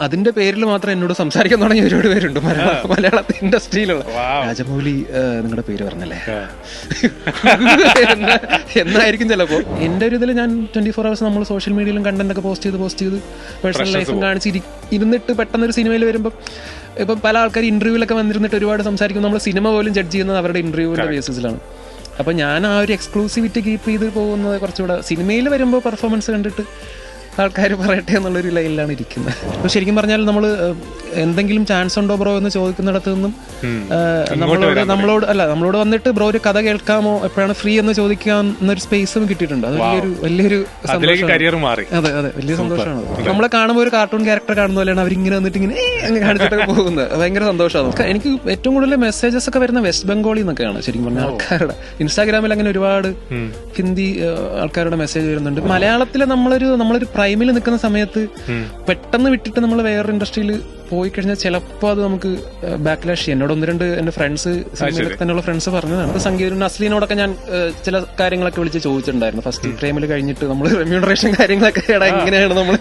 അതിന്റെ പേരിൽ മാത്രം എന്നോട് സംസാരിക്കാൻ തുടങ്ങിയ ഒരുപാട് പേരുണ്ട് മലയാള ഇൻഡസ്ട്രിയിലുള്ള. രാജമൗലി നിങ്ങളുടെ പേര് പറഞ്ഞല്ലേ എന്നായിരിക്കും ചിലപ്പോ. എന്റെ ഒരു ഇതിൽ ഞാൻ 24 hours നമ്മൾ സോഷ്യൽ മീഡിയയിലും കണ്ടന്റ് ഒക്കെ പോസ്റ്റ് ചെയ്ത് പേഴ്സണൽ ലൈഫും കാണിച്ച് ഇരുന്നിട്ട് പെട്ടെന്നൊരു സിനിമയിൽ വരുമ്പോൾ ഇപ്പം പല ആൾക്കാർ ഇന്റർവ്യൂലൊക്കെ വന്നിരുന്നിട്ട് ഒരുപാട് സംസാരിക്കും. നമ്മൾ സിനിമ പോലും ജഡ്ജ് ചെയ്യുന്നത് അവരുടെ ഇന്റർവ്യൂവിന്റെ ബേസിസിലാണ്. അപ്പം ഞാൻ ആ ഒരു എക്സ്ക്ലൂസിവിറ്റി കീപ്പ് ചെയ്ത് പോകുന്നത് കുറച്ചുകൂടെ സിനിമയിൽ വരുമ്പോൾ പെർഫോമൻസ് കണ്ടിട്ട് ആൾക്കാർ പറയട്ടെ എന്നുള്ളൊരു ലൈനിലാണ് ഇരിക്കുന്നത്. അപ്പോൾ ശരിക്കും പറഞ്ഞാൽ നമ്മൾ എന്തെങ്കിലും ചാൻസ് ഉണ്ടോ ബ്രോ എന്ന് ചോദിക്കുന്നിടത്ത് നിന്നും നമ്മളോട് വന്നിട്ട് ബ്രോ ഒരു കഥ കേൾക്കാമോ, എപ്പോഴാണ് ഫ്രീ എന്ന് ചോദിക്കാന്നൊരു സ്പേസും കിട്ടിയിട്ടുണ്ട്. അത് വലിയൊരു സന്തോഷമാണ്. അതെ വലിയ സന്തോഷമാണ്. നമ്മളെ കാണുമ്പോൾ ഒരു കാർട്ടൂൺ ക്യാരക്ടർ കാണുന്ന പോലെയാണ് അവരിങ്ങനെ വന്നിട്ട് ഇങ്ങനെ കാണിച്ചിട്ടൊക്കെ പോകുന്നത്. ഭയങ്കര സന്തോഷമാണ്. എനിക്ക് ഏറ്റവും കൂടുതൽ മെസ്സേജസ് ഒക്കെ വരുന്ന വെസ്റ്റ് ബംഗാളിൽ നിന്നൊക്കെയാണ് ശരിക്കും പറഞ്ഞാൽ ആൾക്കാരുടെ. ഇൻസ്റ്റാഗ്രാമിൽ അങ്ങനെ ഒരുപാട് ഹിന്ദി ആൾക്കാരുടെ മെസ്സേജ് വരുന്നുണ്ട്. മലയാളത്തിലെ നമ്മളൊരു പ്രൈമിൽ നിൽക്കുന്ന സമയത്ത് പെട്ടെന്ന് വിട്ടിട്ട് നമ്മൾ വേറൊരു ഇൻഡസ്ട്രിയിൽ പോയി കഴിഞ്ഞാൽ ചിലപ്പോൾ അത് നമുക്ക് ബാക്ക്ലാഷ് ചെയ്യും. എന്നോട് 1-2 എന്റെ ഫ്രണ്ട്സ് സിനിമയിലൊക്കെ തന്നെയുള്ള ഫ്രണ്ട്സ് പറഞ്ഞതാണ്. സംഗീതം നസ്ലീനോടൊക്കെ ഞാൻ ചില കാര്യങ്ങളൊക്കെ വിളിച്ച് ചോദിച്ചിട്ടുണ്ടായിരുന്നു. ഫസ്റ്റ് പ്രേമിൽ കഴിഞ്ഞിട്ട് നമ്മൾ റെമ്യൂണറേഷൻ കാര്യങ്ങളൊക്കെ എങ്ങനെയാണ് നമ്മൾ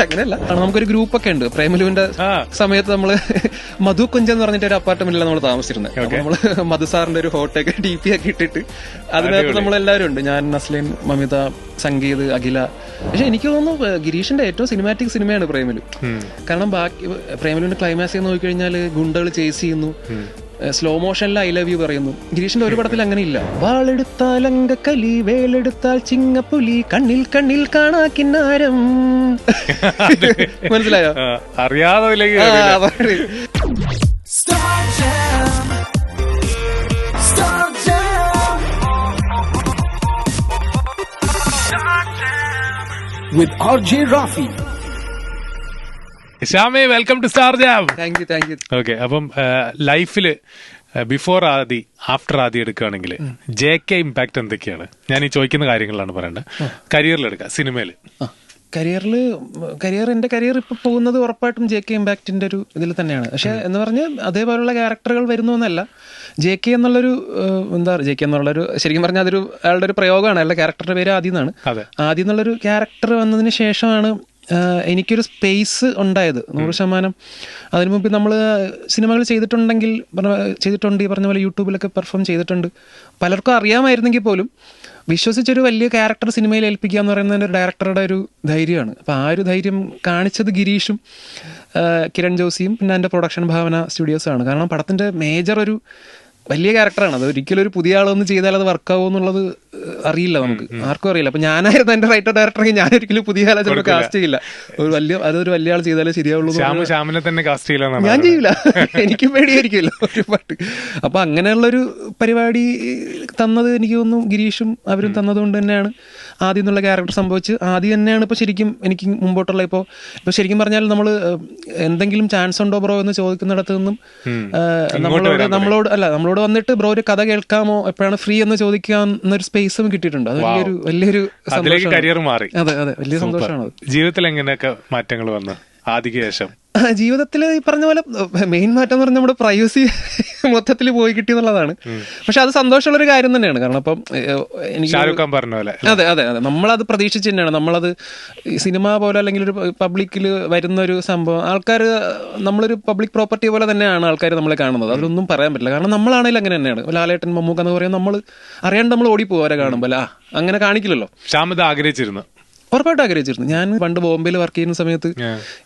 അങ്ങനെയല്ല. നമുക്കൊരു ഗ്രൂപ്പൊക്കെ ഉണ്ട്. പ്രേമലുവിന്റെ സമയത്ത് നമ്മള് മധു കുഞ്ച് എന്ന് പറഞ്ഞിട്ട് ഒരു അപ്പാർട്ട്മെന്റിലാണ് നമ്മൾ താമസിച്ചിരുന്നത്. അപ്പൊ നമ്മള് മധു സാറിന്റെ ഒരു ഹോട്ടൊക്കെ DP ഒക്കെ ഇട്ടിട്ട് അതിനകത്ത് നമ്മളെല്ലാവരും ഉണ്ട്. ഞാൻ, നസ്ലീൻ, മമിത, സംഗീത്, അഖില. പക്ഷെ എനിക്ക് തോന്നുന്നു ഗിരീഷിന്റെ ഏറ്റവും സിനിമാറ്റിക് സിനിമയാണ് പ്രേമലു. കാരണം ബാക്കി പ്രേമലുവിന്റെ ക്ലൈമാക്സ് നോക്കിക്കഴിഞ്ഞാൽ ഗുണ്ടകൾ ചേസ് ചെയ്യുന്നു, സ്ലോ മോഷനിൽ ഐ ലവ് യു പറയുന്നു. ഗിരീഷിന്റെ ഒരു പടത്തിൽ അങ്ങനെയില്ല. വാളെടുത്താൽ അങ്കക്കലി, വേലെടുത്താൽ ചിങ്ങപ്പുലി, കണ്ണിൽ കണ്ണിൽ കാണാ കിന്നാരം. മനസ്സിലായോ? അറിയാതെ with RJ Rafi. ഷാമേ, welcome to star jam. Thank you. Okay, അപ്പം ലൈഫില് ബിഫോർ ആദി ആഫ്റ്റർ ആദി എടുക്കുകയാണെങ്കിൽ JK ഇമ്പാക്ട് എന്തൊക്കെയാണ്? ഞാൻ ഈ ചോദിക്കുന്ന കാര്യങ്ങളാണ് പറയേണ്ടത്. കരിയറിലെടുക്കുക, സിനിമയിൽ എന്റെ കരിയർ ഇപ്പൊ പോകുന്നത് ഉറപ്പായിട്ടും JK ഇമ്പാക്റ്റിന്റെ ഒരു ഇതിൽ തന്നെയാണ്. പക്ഷെ എന്ന് പറഞ്ഞ് അതേപോലുള്ള ക്യാരക്ടറുകൾ വരുന്നു എന്നല്ല. JK എന്നുള്ളൊരു JK എന്നുള്ളൊരു ശരിക്കും പറഞ്ഞാൽ അതൊരു അയാളുടെ ഒരു പ്രയോഗമാണ്. അയാളുടെ ക്യാരക്ടറുടെ പേര് ആദി എന്നാണ്. ആദി എന്നുള്ളൊരു ക്യാരക്ടർ വന്നതിന് ശേഷമാണ് എനിക്കൊരു സ്പേസ് ഉണ്ടായത് 100%. അതിനു മുമ്പ് നമ്മൾ സിനിമകൾ ചെയ്തിട്ടുണ്ട്, ഈ പറഞ്ഞ പോലെ യൂട്യൂബിലൊക്കെ പെർഫോം ചെയ്തിട്ടുണ്ട്. പലർക്കും അറിയാമായിരുന്നെങ്കിൽ പോലും വിശ്വസിച്ചൊരു വലിയ ക്യാരക്ടർ സിനിമയിൽ ഏൽപ്പിക്കുക എന്ന് പറയുന്നത് ഒരു ഡയറക്ടറുടെ ഒരു ധൈര്യമാണ്. അപ്പോൾ ആ ഒരു ധൈര്യം കാണിച്ചത് ഗിരീഷും കിരൺ ജോസിയും പിന്നെ എൻ്റെ പ്രൊഡക്ഷൻ ഭാവന സ്റ്റുഡിയോസാണ്. കാരണം പടത്തിൻ്റെ മേജർ ഒരു വലിയ ക്യാരക്ടറാണ്. അത് ഒരിക്കലും ഒരു പുതിയ ആളൊന്ന് ചെയ്താൽ അത് വർക്കാവോ എന്നുള്ളത് അറിയില്ല, നമുക്ക് ആർക്കും അറിയില്ല. അപ്പൊ ഞാനായിരുന്നു എന്റെ റൈറ്റർ ഡയറക്ടറെങ്കിൽ ഞാനൊരിക്കലും പുതിയ ആളെ ചിലപ്പോൾ കാസ്റ്റ് ചെയ്യില്ല. അതൊരു വലിയ ആൾ ചെയ്താലേ ശരിയാവുള്ളൂ. ഞാൻ ചെയ്യില്ല, എനിക്ക് പേടിയായിരിക്കുമല്ലോ ഒരുപാട്. അപ്പൊ അങ്ങനെയുള്ളൊരു പരിപാടി തന്നത് എനിക്ക് തോന്നുന്നു ഗിരീഷും അവരും തന്നതുകൊണ്ട് തന്നെയാണ് ആദ്യം എന്നുള്ള ക്യാരക്ടർ സംഭവിച്ച്. ആദ്യം തന്നെയാണ് ഇപ്പൊ ശരിക്കും എനിക്ക് മുമ്പോട്ടുള്ള ഇപ്പൊ ശരിക്കും പറഞ്ഞാൽ നമ്മൾ എന്തെങ്കിലും ചാൻസ് ഉണ്ടോ ബ്രോ എന്ന് ചോദിക്കുന്നിടത്ത് നിന്നും നമ്മളോട് വന്നിട്ട് ബ്രോ ഒരു കഥ കേൾക്കാമോ, എപ്പോഴാണ് ഫ്രീ എന്ന് ചോദിക്കാന്നൊരു സ്പേസും കിട്ടിയിട്ടുണ്ട്. അത് വലിയൊരു സന്തോഷമാണ്. അതെ വലിയ സന്തോഷമാണ്. ജീവിതത്തിൽ എങ്ങനെയൊക്കെ മാറ്റങ്ങൾ വന്നു ആദിക്ക് ശേഷം? ജീവിതത്തിൽ ഈ പറഞ്ഞ പോലെ മെയിൻ മാറ്റം എന്ന് പറഞ്ഞാൽ നമ്മുടെ പ്രൈവസി മൊത്തത്തിൽ പോയി കിട്ടി എന്നുള്ളതാണ്. പക്ഷെ അത് സന്തോഷമുള്ളൊരു കാര്യം തന്നെയാണ്. കാരണം അപ്പം അതെ നമ്മളത് പ്രതീക്ഷിച്ച് തന്നെയാണ്. നമ്മളത് സിനിമ പോലെ അല്ലെങ്കിൽ ഒരു പബ്ലിക്കിൽ വരുന്ന ഒരു സംഭവം ആൾക്കാർ നമ്മളൊരു പബ്ലിക് പ്രോപ്പർട്ടി പോലെ തന്നെയാണ് ആൾക്കാർ നമ്മളെ കാണുന്നത്. അതിലൊന്നും പറയാൻ പറ്റില്ല. കാരണം നമ്മളാണെങ്കിലും അങ്ങനെ തന്നെയാണ്. ലാലേട്ടൻ, മമ്മൂക്ക എന്ന് പറയുന്നത് നമ്മൾ അറിയാണ്ട് നമ്മൾ ഓടിപ്പോകും അവരെ കാണുമ്പോൾ. അങ്ങനെ കാണിക്കില്ലല്ലോ. ശ്യാമത ആഗ്രഹിച്ചിരുന്നു, ഉറപ്പായിട്ട് ആഗ്രഹിച്ചിരുന്നു. ഞാൻ പണ്ട് ബോംബെയിൽ വർക്ക് ചെയ്യുന്ന സമയത്ത്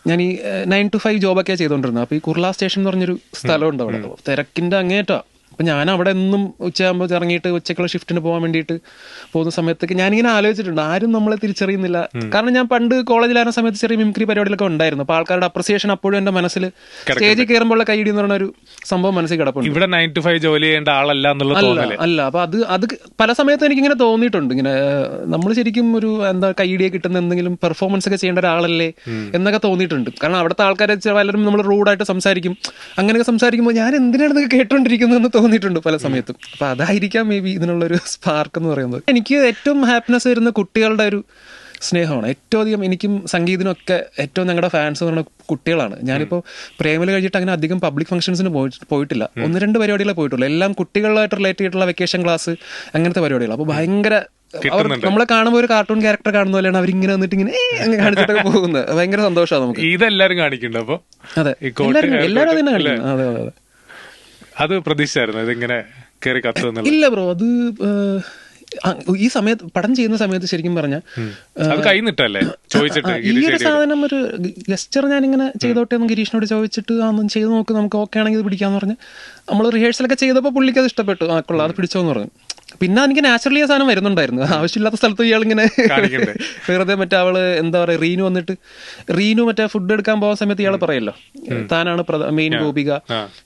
ഞാൻ ഈ 9 to 5 ജോബൊക്കെയാണ് ചെയ്തുകൊണ്ടിരുന്നത്. അപ്പോൾ ഈ കുർള സ്റ്റേഷൻ എന്ന് പറഞ്ഞൊരു സ്ഥലമുണ്ട് അവിടെ. തിരക്കിന്റെ അങ്ങേറ്റമാണ്. അപ്പം ഞാൻ അവിടെ എന്നും ഉച്ചയാകുമ്പോൾ ഇറങ്ങിയിട്ട് ഉച്ചക്കുള്ള ഷിഫ്റ്റിന് പോകാൻ വേണ്ടിയിട്ട് പോകുന്ന സമയത്തൊക്കെ ഞാനിങ്ങനെ ആലോചിച്ചിട്ടുണ്ട്, ആരും നമ്മളെ തിരിച്ചറിയുന്നില്ല. കാരണം ഞാൻ പണ്ട് കോളേജിലായിരുന്ന സമയത്ത് ചെറിയ മിമിക്രി പരിപാടികളൊക്കെ ഉണ്ടായിരുന്നു. അപ്പോൾ ആൾക്കാരുടെ അപ്രിസിയേഷൻ അപ്പോഴും എൻ്റെ മനസ്സിൽ സ്റ്റേജിൽ കയറുമ്പോഴുള്ള കൈയിടി എന്ന് പറഞ്ഞ ഒരു സംഭവം മനസ്സിൽ കിടപ്പുണ്ട്. ഇവിടെ 9 to 5 ജോലി ചെയ്യേണ്ട ആളല്ല അല്ല. അപ്പൊ അത് പല സമയത്തും എനിക്കിങ്ങനെ തോന്നിയിട്ടുണ്ട്. ഇങ്ങനെ നമ്മൾ ശരിക്കും ഒരു കൈയിടിയെ കിട്ടുന്ന എന്തെങ്കിലും പെർഫോമൻസ് ഒക്കെ ചെയ്യേണ്ട ഒരാളല്ലേ എന്നൊക്കെ തോന്നിയിട്ടുണ്ട്. കാരണം അവിടുത്തെ ആൾക്കാരെ പലരും നമ്മൾ റൂഡായിട്ട് സംസാരിക്കും. അങ്ങനെയൊക്കെ സംസാരിക്കുമ്പോൾ ഞാൻ എന്തിനാണ് ഇതൊക്കെ കേട്ടോണ്ടിരിക്കുന്നതെന്ന് തോന്നിയിട്ടുണ്ട് പല സമയത്തും. അപ്പൊ അതായിരിക്കാം മേ ബി ഇതിനുള്ളൊരു സ്പാർക്ക് എന്ന് പറയുന്നത്. എനിക്ക് ഏറ്റവും ഹാപ്പിനെസ് വരുന്ന കുട്ടികളുടെ ഒരു സ്നേഹമാണ്. ഏറ്റവും അധികം എനിക്കും സംഗീതത്തിനൊക്കെ ഏറ്റവും ഞങ്ങളുടെ ഫാൻസ് എന്ന് പറയുന്ന കുട്ടികളാണ്. ഞാനിപ്പോൾ പ്രേമയിൽ കഴിഞ്ഞിട്ട് അങ്ങനെ അധികം പബ്ലിക് ഫംഗ്ഷൻസിന് പോയിട്ടില്ല. 1-2 പരിപാടികളെ പോയിട്ടുള്ളൂ. എല്ലാം കുട്ടികളായിട്ട് റിലേറ്റ് ചെയ്തിട്ടുള്ള വെക്കേഷൻ ക്ലാസ് അങ്ങനത്തെ പരിപാടികൾ. അപ്പോൾ ഭയങ്കര നമ്മളെ കാണുമ്പോൾ ഒരു കാർട്ടൂൺ ക്യാരക്ടർ കാണുന്ന പോലെയാണ് അവരിങ്ങനെ വന്നിട്ട് ഇങ്ങനെ അങ്ങ് കാണിച്ചിട്ടൊക്കെ പോകുന്നത്. ഭയങ്കര സന്തോഷമാണ് നമുക്ക്. ഇതെല്ലാരും കാണിക്കുന്നുണ്ട്. അപ്പൊ അതെ, എല്ലാരും അതിനെ കാണിക്കുന്നു. അതെ അതെ അതെ. അത് പ്രതീക്ഷിച്ചായിരുന്നു ഇതിങ്ങനെ കയറി കത്തുന്നില്ല? ഇല്ല ബ്രോ, അത് ഈ സമയത്ത് പടം ചെയ്യുന്ന സമയത്ത് ശരിക്കും പറഞ്ഞാൽ ഈ ഒരു സാധനം ഒരു ഗസ്റ്റർ ഞാനിങ്ങനെ ചെയ്തോട്ടെ എന്ന് ഗിരീഷിനോട് ചോദിച്ചിട്ട് ഒന്നും ചെയ്ത് നോക്ക്, നമുക്ക് ഓക്കെ ആണെങ്കിൽ ഇത് പിടിക്കാന്ന് പറഞ്ഞ് നമ്മൾ റിഹേഴ്സലൊക്കെ ചെയ്തപ്പോൾ പുള്ളിക്ക് അത് ഇഷ്ടപ്പെട്ടു. കൊള്ളാം, അത് പിടിച്ചോന്ന് പറഞ്ഞു. പിന്നെ എനിക്ക് നാച്ചുറലി ആ സാധനം വരുന്നുണ്ടായിരുന്നു. ആവശ്യമില്ലാത്ത സ്ഥലത്ത് ഇയാളിങ്ങനെ വെറുതെ മറ്റേ അവള് എന്താ പറയാ റീനു മറ്റേ ഫുഡ് എടുക്കാൻ പോകുന്ന സമയത്ത് ഇയാൾ പറയല്ലോ താനാണ് മെയിൻ ഗോപിക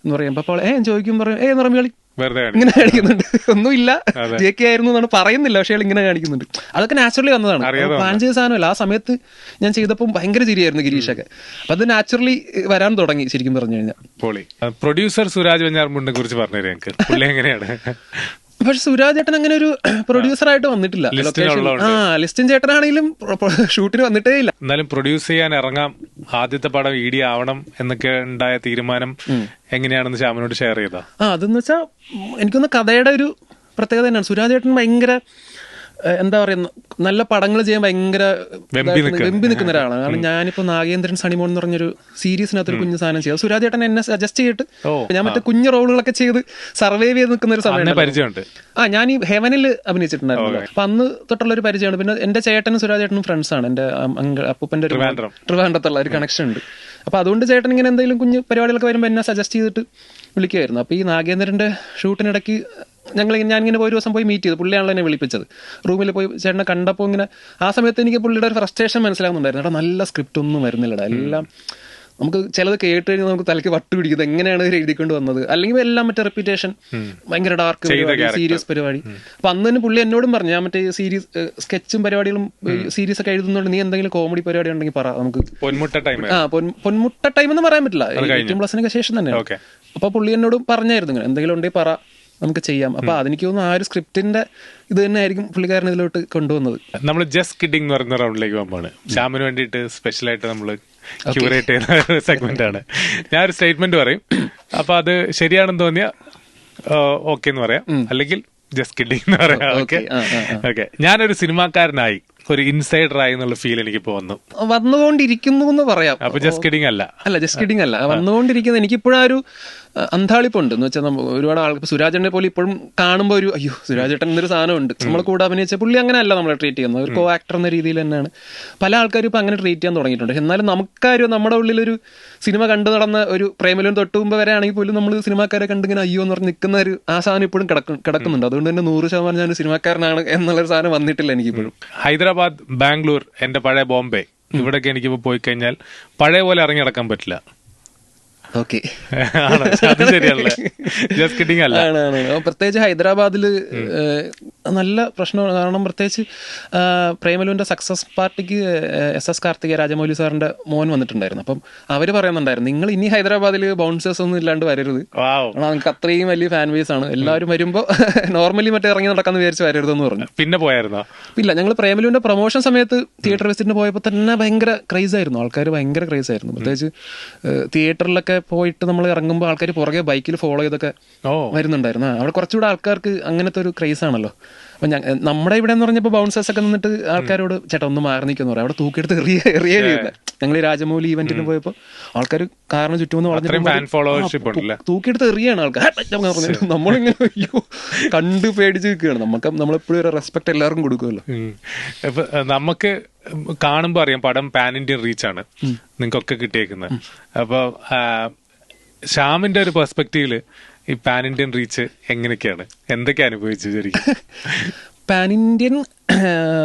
എന്ന് പറയുമ്പോ അപ്പോൾ ചോദിക്കും പറയും എന്ന് പറയുമ്പോൾ ഇയാൾ ഇങ്ങനെ കാണിക്കുന്നുണ്ട്. ഒന്നുമില്ല, ജെ.കെ. ആയിരുന്നു എന്നാണ് പറയുന്നില്ല, പക്ഷേ ഇങ്ങനെ കാണിക്കുന്നുണ്ട്. അതൊക്കെ നാച്ചുറലി വന്നതാണ്, പ്ലാൻ ചെയ്ത സാധനമല്ല. ആ സമയത്ത് ഞാൻ ചെയ്തപ്പോൾ ഭയങ്കര ചിരിയായിരുന്നു ഗിരീഷൊക്കെ. അപ്പൊ അത് നാച്ചുറലി വരാൻ തുടങ്ങി ശരിക്കും പറഞ്ഞു കഴിഞ്ഞാൽ. പ്രൊഡ്യൂസർ സുരാജ് വെഞ്ഞാറമൂടിനെ കുറിച്ച് പറഞ്ഞുതരാം എനിക്ക്. പുള്ളി എങ്ങനെയാണ്? പക്ഷെ സുരാജ് ചേട്ടൻ അങ്ങനെ ഒരു പ്രൊഡ്യൂസറായിട്ട് വന്നിട്ടില്ല. ലിസ്റ്റിൻ ചേട്ടനാണെങ്കിലും ഷൂട്ടിന് വന്നിട്ടേ ഇല്ല. എന്നാലും പ്രൊഡ്യൂസ് ചെയ്യാൻ ഇറങ്ങാം, ആദ്യത്തെ പടം ഇഡി ആവണം എന്നൊക്കെ ഉണ്ടായ തീരുമാനം എങ്ങനെയാണെന്ന് ശ്യാമിനോട് ഷെയർ ചെയ്താ? അതെന്ന് വെച്ചാൽ എനിക്കൊന്ന് കഥയുടെ ഒരു പ്രത്യേകത തന്നെയാണ്. സുരാജ് ചേട്ടൻ ഭയങ്കര എന്താ പറയുക, നല്ല പടങ്ങൾ ചെയ്യാൻ ഭയങ്കര വെമ്പി നിൽക്കുന്ന ഒരാളാണ്. കാരണം ഞാനിപ്പോ നാഗേന്ദ്രൻ സണിമോൻ എന്ന് പറഞ്ഞൊരു സീരീസിനകത്തൊരു കുഞ്ഞു സാധനം ചെയ്തു. സുരാജ് ചേട്ടൻ എന്നെ സജസ്റ്റ് ചെയ്തിട്ട് ഞാൻ മറ്റേ കുഞ്ഞു റോളുകളൊക്കെ ചെയ്ത് സർവൈവ് ചെയ്ത് നിൽക്കുന്ന ഒരു സമയമുണ്ട്. ഞാൻ ഈ ഹെവനിൽ അഭിനയിച്ചിട്ടുണ്ടായിരുന്നു. അപ്പൊ അന്ന് തൊട്ടുള്ള ഒരു പരിചയമാണ്. പിന്നെ എന്റെ ചേട്ടനും സുരാജ് ചേട്ടനും ഫ്രണ്ട്സ് ആണ്. എന്റെ അപ്പൂപ്പന്റെ ഒരു ട്രിവാൻഡ്രത്തുള്ള ഒരു കണക്ഷൻ ഉണ്ട്. അപ്പൊ അതുകൊണ്ട് ചേട്ടൻ ഇങ്ങനെ എന്തെങ്കിലും കുഞ്ഞു പരിപാടികളൊക്കെ വരുമ്പോൾ എന്നെ സജസ്റ്റ് ചെയ്തിട്ട് വിളിക്കുമായിരുന്നു. അപ്പൊ ഈ നാഗേന്ദ്രന്റെ ഷൂട്ടിനിടയ്ക്ക് ഞാനിങ്ങനെ ഒരു ദിവസം പോയി മീറ്റ് ചെയ്തു. പുള്ളിയാണല്ലോ എന്നെ വിളിപ്പിച്ചത്. റൂമിൽ പോയി ചേട്ടനെ കണ്ടപ്പോൾ ഇങ്ങനെ ആ സമയത്ത് എനിക്ക് പുള്ളിയുടെ ഒരു ഫ്രസ്ട്രേഷൻ മനസ്സിലാകുന്നുണ്ടായിരുന്നു. കേട്ടോ, നല്ല സ്ക്രിപ്റ്റ് ഒന്നും വരുന്നില്ലടാ, എല്ലാം നമുക്ക് ചിലത് കേട്ട് കഴിഞ്ഞാൽ നമുക്ക് തലയ്ക്ക് വട്ട് പിടിക്കുന്നത്, എങ്ങനെയാണ് ഇവർ എഴുതിക്കൊണ്ട് വന്നത്, അല്ലെങ്കിൽ എല്ലാം മറ്റേ റെപ്യൂട്ടേഷൻ ഭയങ്കര ഡാർക്ക് പരിപാടി, സീരിയസ് പരിപാടി. അപ്പൊ അന്ന് തന്നെ പുള്ളി എന്നോടും പറഞ്ഞു, ഞാൻ മറ്റേ സീരീസ് സ്കെച്ചും പരിപാടികളും സീരീസ് ഒക്കെ എഴുതുന്നതുകൊണ്ട് നീ എന്തെങ്കിലും കോമഡി പരിപാടി ഉണ്ടെങ്കിൽ പറ, നമുക്ക് പൊന്മുട്ട ടൈം എന്ന് പറയാൻ പറ്റില്ല, 18+ ശേഷം തന്നെയാണ്. അപ്പൊ പുള്ളി എന്നോട് പറഞ്ഞായിരുന്നു ഇങ്ങനെ എന്തെങ്കിലും ഉണ്ടെങ്കിൽ പറ, നമുക്ക് ചെയ്യാം. അപ്പൊ അതെനിക്ക് തോന്നുന്നു ആ ഒരു സ്ക്രിപ്റ്റിന്റെ ഇത് തന്നെ ആയിരിക്കും പുള്ളിക്കാരൻ ഇതിലോട്ട് കൊണ്ടുവന്നത്. നമ്മൾ ജസ്റ്റ് കിഡിങ് എന്ന് പറയുന്ന റൗണ്ടിലേക്ക് പോകുമ്പോൾ ശ്യാമിന് വേണ്ടിയിട്ട് സ്പെഷ്യലായിട്ട് നമ്മൾ ക്യൂറേറ്റ് ചെയ്യുന്ന സെഗ്മെന്റ് ആണ്. ഞാനൊരു സ്റ്റേറ്റ്മെന്റ് പറയും, അപ്പൊ അത് ശരിയാണെന്ന് തോന്നിയാ ഓക്കെ എന്ന് പറയാം, അല്ലെങ്കിൽ ജസ്റ്റ് കിഡിങ് എന്ന് പറയാം. ഓക്കെ, ഞാനൊരു സിനിമാക്കാരനായി, ഒരു ഇൻസൈഡറായി എന്നുള്ള ഫീൽ എനിക്കിപ്പോ വന്നുകൊണ്ടിരിക്കുന്നു എന്ന് പറയാം. അപ്പൊ ജസ്റ്റ് കിഡിങ് അല്ല, ജസ്റ്റ് കിഡിങ് അല്ല, വന്നുകൊണ്ടിരിക്കുന്നത്. എനിക്കിപ്പോഴും ആ ഒരു അന്താളിപ്പുണ്ട് എന്ന് വെച്ചാൽ ഒരുപാട് ആൾക്ക് സുരാജേട്ടനെ പോലെ ഇപ്പോഴും കാണുമ്പോൾ ഒരു അയ്യോ സുരാജേട്ടൻ എന്നൊരു സാധനമുണ്ട്. നമ്മളെ കൂടെ അഭിനയിച്ച പുള്ളി അങ്ങനെ അല്ല നമ്മളെ ട്രീറ്റ് ചെയ്യുന്നത്, ഒരു കോ ആക്ടർ എന്ന രീതിയിൽ തന്നെയാണ് പല ആൾക്കാരും ഇപ്പൊ അങ്ങനെ ട്രീറ്റ് ചെയ്യാൻ തുടങ്ങിയിട്ടുണ്ട്. എന്നാലും നമുക്കാരും നമ്മുടെ ഉള്ളിലൊരു സിനിമ കണ്ടു നടന്ന ഒരു പ്രേമലും തൊട്ട് മുമ്പ് വരെ ആണെങ്കിൽ പോലും നമ്മൾ സിനിമാക്കാരെ കണ്ടിങ്ങനെ അയ്യോ എന്ന് പറഞ്ഞ് നിൽക്കുന്ന ഒരു ആ സാധനം ഇപ്പോഴും കിടക്കുന്നുണ്ട്. അതുകൊണ്ട് തന്നെ 100% ഞാൻ സിനിമാക്കാരനാണ് എന്നുള്ളൊരു സാധനം വന്നിട്ടില്ല എനിക്കിപ്പോഴും. ഹൈദരാബാദ്, ബാംഗ്ലൂർ, എന്റെ പഴയ ബോംബെ, ഇവിടൊക്കെ എനിക്കിപ്പോ പോയി കഴിഞ്ഞാൽ പഴയ പോലെ ഇറങ്ങി നടക്കാൻ പറ്റില്ല. പ്രത്യേകിച്ച് ഹൈദരാബാദില് നല്ല പ്രശ്നമാണ്. കാരണം പ്രത്യേകിച്ച് പ്രേമലുവിന്റെ സക്സസ് പാർട്ടിക്ക് SS കാർത്തിക രാജമൗലി സാറിന്റെ മോൻ വന്നിട്ടുണ്ടായിരുന്നു. അപ്പം അവര് പറയുന്നുണ്ടായിരുന്നു, നിങ്ങൾ ഇനി ഹൈദരാബാദില് ബൗൺസേഴ്സ് ഒന്നും ഇല്ലാണ്ട് വരരുത്, നമുക്ക് അത്രയും വലിയ ഫാൻ ബേസ് ആണ്, എല്ലാവരും വരുമ്പോ നോർമലി മറ്റേ ഇറങ്ങി നടക്കാന്ന് വിചാരിച്ച് വരരുതെന്ന് പറഞ്ഞു. പിന്നെ പോയായിരുന്നോ? ഇല്ല, ഞങ്ങൾ പ്രേമലുവിന്റെ പ്രൊമോഷൻ സമയത്ത് തിയേറ്റർ വിസിറ്റിന് പോയപ്പോൾ തന്നെ ഭയങ്കര ക്രൈസ് ആയിരുന്നു, ആൾക്കാർ ഭയങ്കര ക്രൈസ് ആയിരുന്നു. പ്രത്യേകിച്ച് തിയേറ്ററിലൊക്കെ പോയിട്ട് നമ്മൾ ഇറങ്ങുമ്പോൾ ആൾക്കാർ പുറകെ ബൈക്കിൽ ഫോളോ ചെയ്തൊക്കെ വരുന്നുണ്ടായിരുന്നു. അവിടെ കുറച്ചുകൂടെ ആൾക്കാർക്ക് അങ്ങനത്തെ ഒരു ക്രൈസ് ആണല്ലോ. അപ്പൊ നമ്മുടെ ഇവിടെ എന്ന് പറഞ്ഞപ്പോൾ ബൗൺസേഴ്സ് ഒക്കെ നിന്നിട്ട് ആൾക്കാരോട് ചേട്ടാ ഒന്ന് മാറി നിൽക്കുന്നു പറയാം, അവിടെ തൂക്കിയെടുത്ത് എറിയേ ചെയ്യില്ല. ഞങ്ങൾ ഈ രാജമൗലി ഈവന്റിന് പോയപ്പോൾ ആൾക്കാർ കാറിന് ചുറ്റുമെന്ന് വളഞ്ഞു തൂക്കിയെടുത്ത് എറിയാണ് ആൾക്കാർ. നമ്മളിങ്ങനെ അയ്യോ കണ്ടു പേടിച്ച് നിൽക്കുകയാണ്. നമ്മളെപ്പോഴും ഒരു റെസ്പെക്ട് എല്ലാവർക്കും കൊടുക്കുമല്ലോ. നമുക്ക് കാണുമ്പോ അറിയാം പടം പാൻ ഇന്ത്യൻ റീച്ചാണ് നിങ്ങൾക്കൊക്കെ കിട്ടിയേക്കുന്നത്. അപ്പൊ ശ്യാമിന്റെ ഒരു പെർസ്പെക്റ്റീവില് ഈ പാൻ ഇന്ത്യൻ റീച്ച് എങ്ങനെയൊക്കെയാണ്, എന്തൊക്കെ അനുഭവിച്ചു ശരിക്കും? പാൻ ഇന്ത്യൻ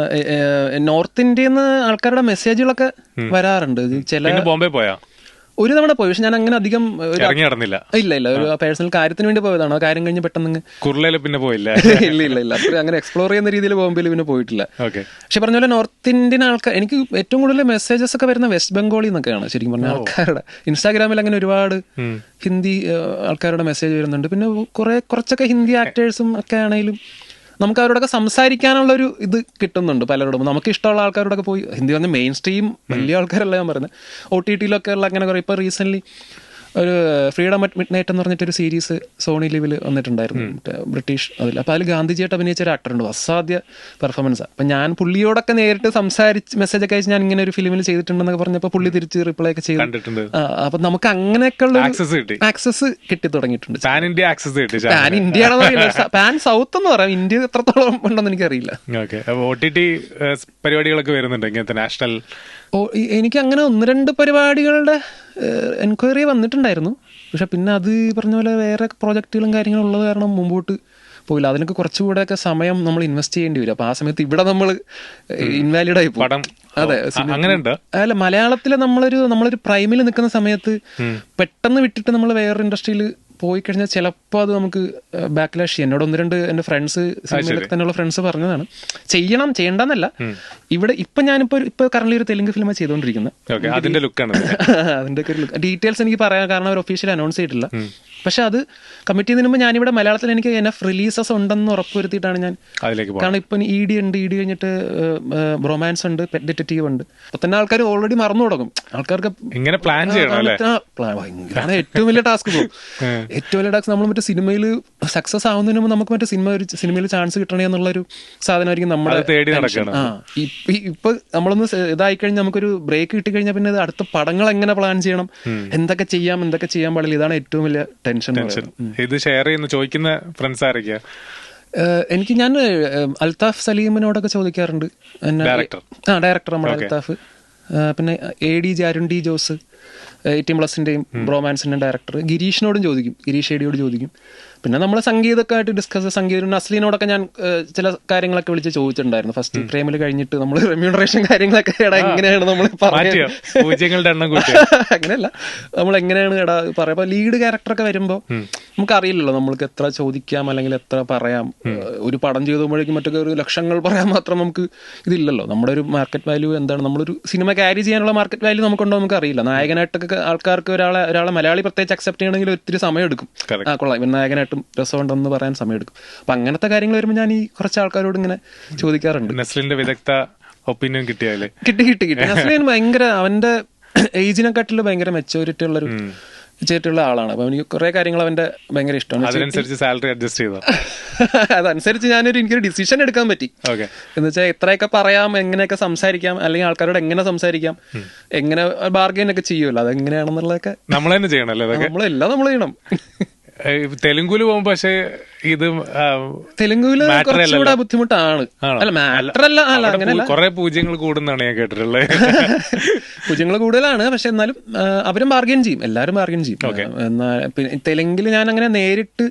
നോർത്ത് ഇന്ത്യന്ന് ആൾക്കാരുടെ മെസ്സേജുകളൊക്കെ വരാറുണ്ട്. ചില ബോംബെ പോയാ ഒരു തവണ പോയി, പക്ഷെ ഞാൻ അങ്ങനെ അധികം നടന്നില്ല. ഇല്ല ഒരു പേഴ്സണൽ കാര്യത്തിന് വേണ്ടി പോയതാണ്. ആ കാര്യം കഴിഞ്ഞ് പെട്ടെന്ന് കുർലയില് പിന്നെ പോയില്ല. ഇല്ല അത്ര അങ്ങനെ എക്സ്പ്ലോർ ചെയ്യുന്ന രീതിയിൽ ബോംബെയിൽ പിന്നെ പോയിട്ടില്ല. പക്ഷെ പറഞ്ഞ പോലെ നോർത്ത് ഇന്ത്യൻ ആൾക്കാർ എനിക്ക് ഏറ്റവും കൂടുതൽ മെസ്സേജസ് ഒക്കെ വരുന്ന വെസ്റ്റ് ബംഗാളിൽ നിന്നൊക്കെയാണ് ശരിക്കും പറഞ്ഞ ആൾക്കാരുടെ. ഇൻസ്റ്റാഗ്രാമിൽ അങ്ങനെ ഒരുപാട് ഹിന്ദി ആൾക്കാരുടെ മെസ്സേജ് വരുന്നുണ്ട്. പിന്നെ കുറച്ചൊക്കെ ഹിന്ദി ആക്ടേഴ്സും ഒക്കെ ആണെങ്കിലും നമുക്ക് അവരോടൊക്കെ സംസാരിക്കാനുള്ളൊരു ഇത് കിട്ടുന്നുണ്ട് പലരോടും. നമുക്ക് ഇഷ്ടമുള്ള ആൾക്കാരോടൊക്കെ പോയി ഹിന്ദി പറഞ്ഞ മെയിൻ സ്ട്രീം വലിയ ആൾക്കാരല്ല ഞാൻ പറയുന്നത്, OTT ഉള്ള അങ്ങനെ കുറെ. ഇപ്പൊ റീസെന്റ് ഒരു ഫ്രീഡം അറ്റ് മിഡ് നൈറ്റ് എന്ന് പറഞ്ഞിട്ടൊരു സീരീസ് സോണി ലിവിൽ വന്നിട്ടുണ്ടായിരുന്നു, മറ്റേ ബ്രിട്ടീഷ് അതിൽ. അപ്പോൾ അതിൽ ഗാന്ധിജിയായിട്ട് അഭിനയിച്ച ഒരു ആക്ടറുണ്ട്, അസാധ്യ പെർഫോമൻസാണ്. അപ്പം ഞാൻ പുള്ളിയോടൊക്കെ നേരിട്ട് സംസാരിച്ച് മെസ്സേജൊക്കെ അയച്ച് ഞാൻ ഇങ്ങനെ ഒരു ഫിലിമിൽ ചെയ്തിട്ടുണ്ടെന്നൊക്കെ പറഞ്ഞപ്പോൾ പുള്ളി തിരിച്ച് റിപ്ലൈ ഒക്കെ ചെയ്തു. അപ്പം നമുക്ക് അങ്ങനെയൊക്കെയുള്ള ആക്സസ് കിട്ടി തുടങ്ങിയിട്ടുണ്ട്. പാൻ ഇന്ത്യ ആക്സസ് കിട്ടി. പാൻ ഇന്ത്യ പാൻ സൗത്ത് എന്ന് പറയാം, ഇന്ത്യ എത്രത്തോളം ഉണ്ടെന്ന് എനിക്കറിയില്ല. OTT പരിപാടികളൊക്കെ വരുന്നുണ്ട് ഇങ്ങനത്തെ നാഷണൽ? എനിക്ക് അങ്ങനെ 1-2 പരിപാടികളുടെ എൻക്വയറി വന്നിട്ടുണ്ടായിരുന്നു. പക്ഷെ പിന്നെ അത് പറഞ്ഞ പോലെ വേറെ പ്രോജക്റ്റുകളും കാര്യങ്ങളും ഉള്ളത് കാരണം മുമ്പോട്ട് പോയില്ല. അതിനൊക്കെ കുറച്ചുകൂടെയൊക്കെ സമയം നമ്മൾ ഇൻവെസ്റ്റ് ചെയ്യേണ്ടി വരും. അപ്പൊ ആ സമയത്ത് ഇവിടെ നമ്മൾ ഇൻവാലിഡ് ആയി പോകും. അതെ, അല്ല മലയാളത്തിലെ നമ്മളൊരു പ്രൈമിൽ നിൽക്കുന്ന സമയത്ത് പെട്ടെന്ന് വിട്ടിട്ട് നമ്മൾ വേറൊരു ഇൻഡസ്ട്രിയിൽ പോയി കഴിഞ്ഞാൽ ചിലപ്പോൾ അത് നമുക്ക് ബാക്ക്ലാഷ് ചെയ്യാം. എന്നോട് 1-2 എൻ്റെ ഫ്രണ്ട്സ്, സിനിമയിലൊക്കെ തന്നെയുള്ള ഫ്രണ്ട്സ് പറഞ്ഞതാണ്. ചെയ്യണ്ടെന്നല്ല. ഇവിടെ ഇപ്പൊ കറന്റ് ഒരു തെലുങ്ക് ഫിലിമാണ് ചെയ്തുകൊണ്ടിരിക്കുന്നത്. അതിന്റെ ഒക്കെ ഒരു ലുക്ക് ഡീറ്റെയിൽസ് എനിക്ക് പറയാം, കാരണം അവർ ഒഫീഷ്യലി അനൗൺസ് ചെയ്തിട്ടില്ല. പക്ഷെ അത് കമ്മിറ്റ് ചെയ്യുന്നതിന് മുമ്പ് ഞാനിവിടെ മലയാളത്തിൽ എനിക്ക് എനഫ് റിലീസസ് ഉണ്ടെന്ന് ഉറപ്പുവരുത്തിയിട്ടാണ് ഞാൻ. കാരണം ഇപ്പം ED ഉണ്ട്, ED കഴിഞ്ഞിട്ട് റൊമാൻസ് ഉണ്ട്, പെറ്റ് ഡിറ്റക്റ്റീവ് ഉണ്ട്. അപ്പൊ തന്നെ ആൾക്കാർ ഓൾറെഡി മറന്നു തുടങ്ങും. ആൾക്കാർക്ക് ഇങ്ങനെ പ്ലാൻ ഭയങ്കര ഏറ്റവും വലിയ ടാസ്ക് പോകും. ഏറ്റവും വലിയ ടാസ്ക് നമ്മൾ മറ്റേ സിനിമയിൽ സക്സസ് ആവുന്നതിന് മുമ്പ് നമുക്ക് മറ്റേ സിനിമയിൽ ചാൻസ് കിട്ടണേ എന്നുള്ളൊരു സാധനമായിരിക്കും നമ്മുടെ. ഇപ്പൊ നമ്മളൊന്ന് ഇതായി കഴിഞ്ഞാൽ നമുക്കൊരു ബ്രേക്ക് കിട്ടിക്കഴിഞ്ഞാൽ പിന്നെ അടുത്ത പടങ്ങൾ എങ്ങനെ പ്ലാൻ ചെയ്യണം, എന്തൊക്കെ ചെയ്യാൻ പാടില്ല, ഇതാണ് ഏറ്റവും വലിയ ടെൻഷൻ. ഇത് ഷെയർ ചെയ്യുന്ന ചോദിക്കുന്ന ഫ്രണ്ട്സ് ആരൊക്കെയാ? എനിക്ക് ഞാൻ അൽത്താഫ് സലീമിനോടൊക്കെ ചോദിക്കാറുണ്ട്. ഡയറക്ടർ നമ്മുടെ അൽത്താഫ്. പിന്നെ AD അരുൺ ഡി ജോസ്, 18+ന്റെയും ബ്രോമാൻസിന്റെയും ഡയറക്ടർ. ഗിരീഷിനോടും ചോദിക്കും, ഗിരീഷ് ഏടിയോട് ചോദിക്കും. പിന്നെ നമ്മൾ സംഗീതമൊക്കെ ആയിട്ട് ഡിസ്കസ്, സംഗീതം നസ്ലിനോടൊക്കെ ഞാൻ ചില കാര്യങ്ങളൊക്കെ വിളിച്ച് ചോദിച്ചിട്ടുണ്ടായിരുന്നു. ഫസ്റ്റ് ഫ്രെയിമിൽ കഴിഞ്ഞിട്ട് നമ്മൾ റെമ്യൂണറേഷൻ കാര്യങ്ങളൊക്കെ എങ്ങനെയാണ് നമ്മൾ അങ്ങനെയല്ല, നമ്മൾ എങ്ങനെയാണ് പറയുമ്പോൾ ലീഡ് ക്യാരക്ടറൊക്കെ വരുമ്പോൾ നമുക്ക് അറിയില്ലല്ലോ നമ്മൾക്ക് എത്ര ചോദിക്കാം അല്ലെങ്കിൽ എത്ര പറയാം. ഒരു പടം ചെയ്തുമ്പോഴേക്കും മറ്റൊക്കെ ഒരു ലക്ഷങ്ങൾ പറയാൻ മാത്രം നമുക്ക് ഇതില്ലല്ലോ. നമ്മുടെ ഒരു മാർക്കറ്റ് വാല്യൂ എന്താണ്, നമ്മളൊരു സിനിമ ക്യാരി ചെയ്യാനുള്ള മാർക്കറ്റ് വാല്യൂ നമുക്കുണ്ടോ നമുക്ക് അറിയില്ല. നായകനായിട്ടൊക്കെ ആൾക്കാർക്ക് ഒരാളെ മലയാളി പ്രത്യേകിച്ച് അക്സെപ്റ്റ് ചെയ്യണമെങ്കിൽ ഒത്തിരി സമയം എടുക്കും. കൊള്ളാം ഇവൻ നായകനായിട്ടും രസമുണ്ടെന്ന് പറയാൻ സമയം എടുക്കും. അപ്പൊ അങ്ങനത്തെ കാര്യങ്ങൾ വരുമ്പോൾ ഞാൻ ഈ കുറച്ച് ആൾക്കാരോട് ഇങ്ങനെ ചോദിക്കാറുണ്ട്. നസ്ലിന്റെ വിദഗ്ധ ഒപ്പീനിയൻ കിട്ടി. നസ്ലിൻ ഭയങ്കര അവന്റെ ഏജിനെക്കാട്ടിൽ ഭയങ്കര മെച്ചൂരിറ്റി ഉള്ള ആളാണ്. അപ്പൊ എനിക്ക് കുറെ കാര്യങ്ങൾ അവന്റെ ഭയങ്കര ഇഷ്ടമാണ്. അതനുസരിച്ച് സാലറി അഡ്ജസ്റ്റ് ചെയ്തോ? അതനുസരിച്ച് എനിക്കൊരു ഡിസിഷൻ എടുക്കാൻ പറ്റി. എന്ന് വെച്ചാൽ എത്രയൊക്കെ പറയാം, എങ്ങനെയൊക്കെ സംസാരിക്കാം, അല്ലെങ്കിൽ ആൾക്കാരോട് എങ്ങനെ സംസാരിക്കാം, എങ്ങനെ ബാർഗെയിൻ ഒക്കെ ചെയ്യുമല്ലോ, അതെങ്ങനെയാണെന്നുള്ളതൊക്കെ നമ്മൾ തന്നെ ചെയ്യണല്ലോ. നമ്മളെല്ലാം നമ്മൾ ചെയ്യണം. തെലുങ്കുല് പോകുമ്പോ പക്ഷേ ഇത് തെലുങ്കുല് കുറച്ചുകൂടെ ബുദ്ധിമുട്ടാണ്. അല്ല മാറ്ററല്ല, അങ്ങനെയല്ല, കുറെ പൂജ്യങ്ങൾ കൂടുന്നാണ് ഞാൻ കേട്ടിട്ടുള്ളത്. പൂജ്യങ്ങൾ കൂടുതലാണ്. പക്ഷെ എന്നാലും അവരും ബാർഗെയിൻ ചെയ്യും, എല്ലാവരും ബാർഗെയിൻ ചെയ്യും. പിന്നെ തെലുങ്കിൽ ഞാൻ അങ്ങനെ നേരിട്ട്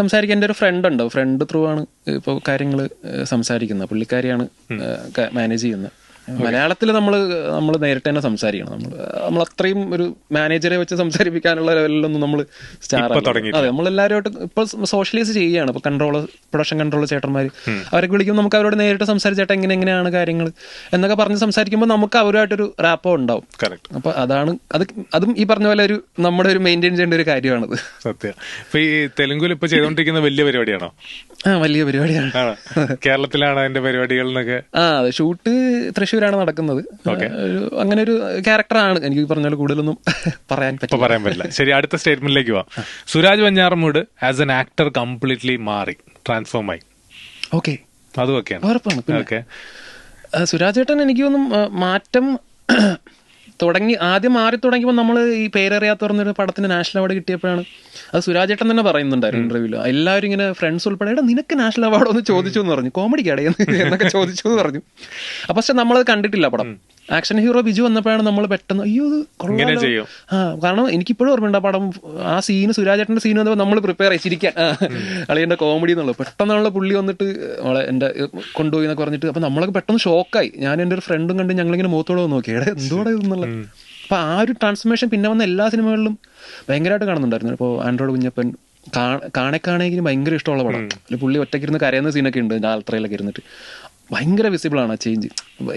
സംസാരിക്കാൻ എൻ്റെ ഒരു ഫ്രണ്ട് ത്രൂ ആണ് ഇപ്പോൾ കാര്യങ്ങൾ സംസാരിക്കുന്നത്. പുള്ളിക്കാരിയാണ് മാനേജ് ചെയ്യുന്നത്. മലയാളത്തിൽ നമ്മൾ നേരിട്ട് തന്നെ സംസാരിക്കണം. നമ്മൾ അത്രയും ഒരു മാനേജറെ വെച്ച് സംസാരിപ്പിക്കാനുള്ള ലെവലിലൊന്നും നമ്മൾ സ്റ്റാർ അതെ. നമ്മളെല്ലാവരുമായിട്ട് ഇപ്പോൾ സോഷ്യലൈസ് ചെയ്യുകയാണ്. ഇപ്പോൾ പ്രൊഡക്ഷൻ കൺട്രോൾ ചേട്ടന്മാർ അവരൊക്കെ വിളിക്കുമ്പോൾ നമുക്ക് അവരോട് നേരിട്ട് സംസാരിച്ചേട്ടാ എങ്ങനെയാണ് കാര്യങ്ങൾ എന്നൊക്കെ പറഞ്ഞ് സംസാരിക്കുമ്പോൾ നമുക്ക് അവരുമായിട്ടൊരു റാപ്പോ ഉണ്ടാവും. അപ്പൊ അതും ഈ പറഞ്ഞ പോലെ നമ്മുടെ ഒരു മെയിൻറ്റെയിൻ ചെയ്യേണ്ട ഒരു കാര്യമാണത്. സത്യം. ഈ തെലുങ്കിൽ ഇപ്പൊ ചെയ്തോണ്ടിരിക്കുന്ന വലിയ പരിപാടിയാണോ? വലിയ പരിപാടിയാണ്. കേരളത്തിലാണ് അതിന്റെ പരിപാടികൾ എന്നൊക്കെ? അതെ, ഷൂട്ട് തൃശ്ശൂരാണ് നടക്കുന്നത്. അങ്ങനെ ഒരു ക്യാരക്ടറാണ്. എനിക്ക് പറഞ്ഞാൽ കൂടുതലൊന്നും പറയാൻ പറ്റില്ല. ശരി, അടുത്ത സ്റ്റേറ്റ്മെന്റിലേക്ക് പോവാം. Suraj Venjaramoodu as an actor completely മാറി, ട്രാൻസ്ഫോം ആയി. ഓക്കെ, അതും ഒക്കെയാണ് ഉറപ്പാണ്. സുരാജ് ചേട്ടൻ എനിക്കൊന്നും മാറ്റം ആദ്യം മാറി തുടങ്ങിയപ്പോൾ നമ്മൾ ഈ പേരറിയാത്ത പറഞ്ഞൊരു പടത്തിന് നാഷണൽ അവാർഡ് കിട്ടിയപ്പോഴാണ് അത് സുരാജേട്ടൻ തന്നെ പറയുന്നുണ്ടായിരുന്നു ഇന്റർവ്യൂല്. എല്ലാവരും ഇങ്ങനെ ഫ്രണ്ട്സ് ഉൾപ്പെടെ നിനക്ക് നാഷണൽ അവാർഡ് ഒന്ന് ചോദിച്ചു എന്ന് പറഞ്ഞു, കോമഡിക്കാടെ എന്നൊക്കെ ചോദിച്ചു എന്ന് പറഞ്ഞു. അപ്പൊ പക്ഷെ നമ്മളത് കണ്ടിട്ടില്ല പടം. ആക്ഷൻ ഹീറോ ബിജു വന്നപ്പോഴാണ് നമ്മൾ പെട്ടെന്ന് അയ്യോ ഇത് കൊള്ളാലോ. കാരണം എനിക്കിപ്പോഴും ഓർമ്മയുണ്ട് ആ പടം, ആ സീന് സുരാജേട്ടന്റെ സീൻ വന്നപ്പോൾ നമ്മൾ പ്രിപ്പയർ ആയി ചിരിക്കാൻ അളിയന്റെ കോമഡി എന്നുള്ളത്. പെട്ടെന്നുള്ള പുള്ളി വന്നിട്ട് എന്റെ കൊണ്ടുപോയി എന്നൊക്കെ പറഞ്ഞിട്ട് അപ്പൊ നമ്മളൊക്കെ പെട്ടെന്ന് ഷോക്കായി. ഞാൻ എൻ്റെ ഒരു ഫ്രണ്ടും കണ്ട് ഞങ്ങളിങ്ങനെ മുഖത്തോടെ നോക്കി എവിടെ എന്തോടെ ഇതെന്നുള്ളത്. അപ്പൊ ആ ഒരു ട്രാൻസ്ഫോർമേഷൻ പിന്നെ വന്ന എല്ലാ സിനിമകളിലും ഭയങ്കരമായിട്ട് കാണുന്നുണ്ടായിരുന്നു. ഇപ്പോൾ ആൻഡ്രോയിഡ് കുഞ്ഞപ്പൻ കാണേക്കാണെങ്കിൽ ഭയങ്കര ഇഷ്ടമുള്ള പടം. പുള്ളി ഒറ്റയ്ക്കിരുന്ന് കരയുന്ന സീനൊക്കെ ഉണ്ട് ആൾത്രയിലൊക്കെ ഇരുന്നിട്ട്. ഭയങ്കര വിസിബിൾ ആണ് ആ ചേഞ്ച്.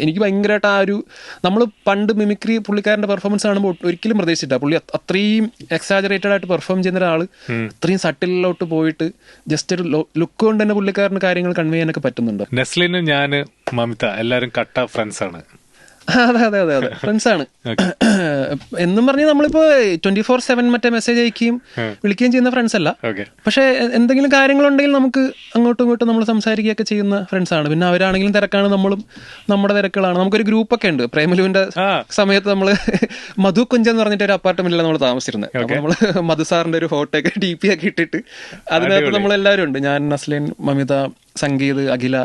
എനിക്ക് ഭയങ്കരമായിട്ട് ആ ഒരു നമ്മൾ പണ്ട് മിമിക്രി പുള്ളിക്കാരന്റെ പെർഫോമൻസ് കാണുമ്പോൾ ഒരിക്കലും പ്രതീക്ഷിച്ചില്ല. പുള്ളി അത്രയും എക്സാജറേറ്റഡ് ആയിട്ട് പെർഫോം ചെയ്യുന്ന ഒരാൾ അത്രയും സട്ടിലോട്ട് പോയിട്ട് ജസ്റ്റ് ഒരു ലുക്ക് കൊണ്ട് തന്നെ പുള്ളിക്കാരന് കാര്യങ്ങൾ കൺവേ ചെയ്യാനൊക്കെ പറ്റുന്നുണ്ട്. നെസ്ലിന് ഞാൻ മമിത എല്ലാവരും കട്ട ഫ്രണ്ട്സ് ആണ്. അതെ ഫ്രണ്ട്സ് ആണ്. എന്നും പറഞ്ഞ് നമ്മളിപ്പോ 24/7 മറ്റേ മെസ്സേജ് അയക്കുകയും വിളിക്കുകയും ചെയ്യുന്ന ഫ്രണ്ട്സ് അല്ല. പക്ഷെ എന്തെങ്കിലും കാര്യങ്ങളുണ്ടെങ്കിൽ നമുക്ക് അങ്ങോട്ടും ഇങ്ങോട്ടും നമ്മൾ സംസാരിക്കുകയൊക്കെ ചെയ്യുന്ന ഫ്രണ്ട്സ് ആണ്. പിന്നെ അവരാണെങ്കിലും തിരക്കാണ്, നമ്മളും നമ്മുടെ തിരക്കുകളാണ്. നമുക്കൊരു ഗ്രൂപ്പൊക്കെ ഉണ്ട്. പ്രേമലുവിന്റെ സമയത്ത് നമ്മള് മധു കുഞ്ച് എന്ന് പറഞ്ഞിട്ട് ഒരു അപ്പാർട്ട്മെന്റിലാണ് നമ്മൾ താമസിച്ചിരുന്നത്. അപ്പൊ നമ്മള് മധു സാറിന്റെ ഒരു ഫോട്ടോ ഒക്കെ DP ഒക്കെ ഇട്ടിട്ട് അതിനകത്ത് നമ്മളെല്ലാവരും ഉണ്ട്. ഞാൻ, നസ്ലിൻ, മമിത, സംഗീത്, അഖില,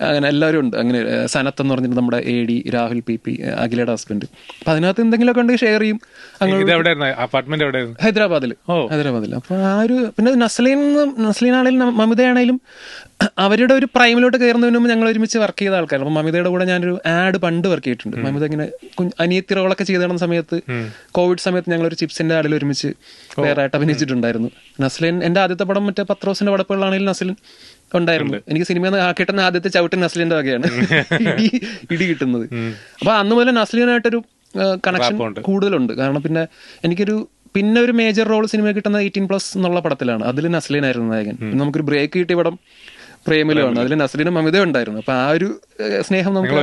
അങ്ങനെ എല്ലാവരും ഉണ്ട്. അങ്ങനെ സനത്ത് എന്ന് പറഞ്ഞിട്ട് നമ്മുടെ AD, രാഹുൽ PP, അഖിലയുടെ ഹസ്ബൻഡ്. അപ്പൊ അതിനകത്ത് എന്തെങ്കിലുമൊക്കെ ഉണ്ട് ഷെയർ ചെയ്യും. ഹൈദരാബാദിൽ. അപ്പൊ ആ ഒരു പിന്നെ നസ്ലീനാണേലും മമിതയാണേലും അവരുടെ ഒരു പ്രൈമിലോട്ട് കയറുന്നതിന് മുമ്പ് ഞങ്ങൾ ഒരുമിച്ച് വർക്ക് ചെയ്ത ആൾക്കാരാണ്. അപ്പൊ മമിതയുടെ കൂടെ ഞാനൊരു ആഡ് പണ്ട് വർക്ക് ചെയ്തിട്ടുണ്ട്. മമിത ഇങ്ങനെ അനിയത്തി റോളൊക്കെ ചെയ്ത് നടന്ന സമയത്ത്, കോവിഡ് സമയത്ത് ഞങ്ങളൊരു ചിപ്സിന്റെ ആഡിൽ ഒരുമിച്ച് വേറെ ആയിട്ട് അഭിനയിച്ചിട്ടുണ്ടായിരുന്നു. നസ്ലിൻ എന്റെ ആദ്യത്തെ പടം മറ്റേ പത്രോസിന്റെ പടപ്പുകളാണെങ്കിലും നസ്ലിൻ ഉണ്ടായിരുന്നു. എനിക്ക് സിനിമ കിട്ടുന്ന ആദ്യത്തെ ചവിട്ട് നസ്ലിന്റെ വകയാണ് ഇടി കിട്ടുന്നത്. അപ്പൊ അന്ന് മുതൽ നസ്ലിനായിട്ടൊരു കണക്ഷൻ കൂടുതലുണ്ട്. കാരണം പിന്നെ ഒരു മേജർ റോൾ സിനിമ കിട്ടുന്നത് 18+ എന്നുള്ള പടത്തിലാണ്. അതിൽ നസ്ലിനായിരുന്നു നായകൻ. പിന്നെ നമുക്കൊരു ബ്രേക്ക് കിട്ടിയ പടം പ്രേമലുമാണ്. അതിൽ നസ്ലിനും മമിതയും ഉണ്ടായിരുന്നു. അപ്പൊ ആ ഒരു സ്നേഹം നമുക്ക്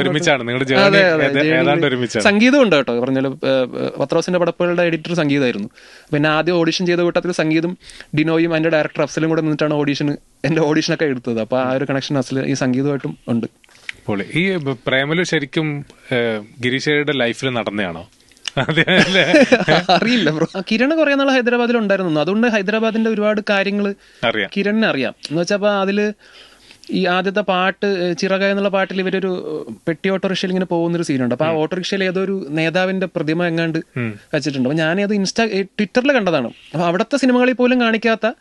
സംഗീതം ഉണ്ട് കേട്ടോ. പറഞ്ഞാൽ പത്രോസിന്റെ പടപ്പുകളുടെ എഡിറ്റർ സംഗീതമായിരുന്നു. പിന്നെ ആദ്യം ഓഡിഷൻ ചെയ്ത കൂട്ടത്തിൽ സംഗീതം ഡിനോയും അതിന്റെ ഡയറക്ടർ അഫ്സലും കൂടെ നിന്നിട്ടാണ് എന്റെ ഓഡിഷനൊക്കെ എടുത്തത്. അപ്പൊ ആ ഒരു കണക്ഷൻ ഈ സംഗീതമായിട്ടും ഉണ്ട്. ഈ പ്രേമലു ശരിക്കും ഗിരീഷയുടെ ലൈഫിൽ നടന്നതാണോ? അറിയില്ല ബ്രോ. കിരൺ കുറെ നാൾ ഹൈദരാബാദിൽ ഉണ്ടായിരുന്നു. അതുകൊണ്ട് ഹൈദരാബാദിന്റെ ഒരുപാട് കാര്യങ്ങൾ കിരണിനെ അറിയാം. എന്ന് വെച്ചപ്പോ അതില് ഈ ആദ്യത്തെ പാട്ട് ചിറക എന്നുള്ള പാട്ടിൽ ഇവരൊരു പെട്ടി ഓട്ടോറിക്ഷയിൽ ഇങ്ങനെ പോകുന്നൊരു സീനുണ്ട്. അപ്പൊ ആ ഓട്ടോറിക്ഷയിൽ ഏതോ ഒരു നേതാവിന്റെ പ്രതിമ എങ്ങാണ്ട് വെച്ചിട്ടുണ്ട്. അപ്പൊ ഞാനത് ട്വിറ്ററിൽ കണ്ടതാണ്. അപ്പൊ അവിടുത്തെ സിനിമകളിൽ പോലും കാണിക്കാത്ത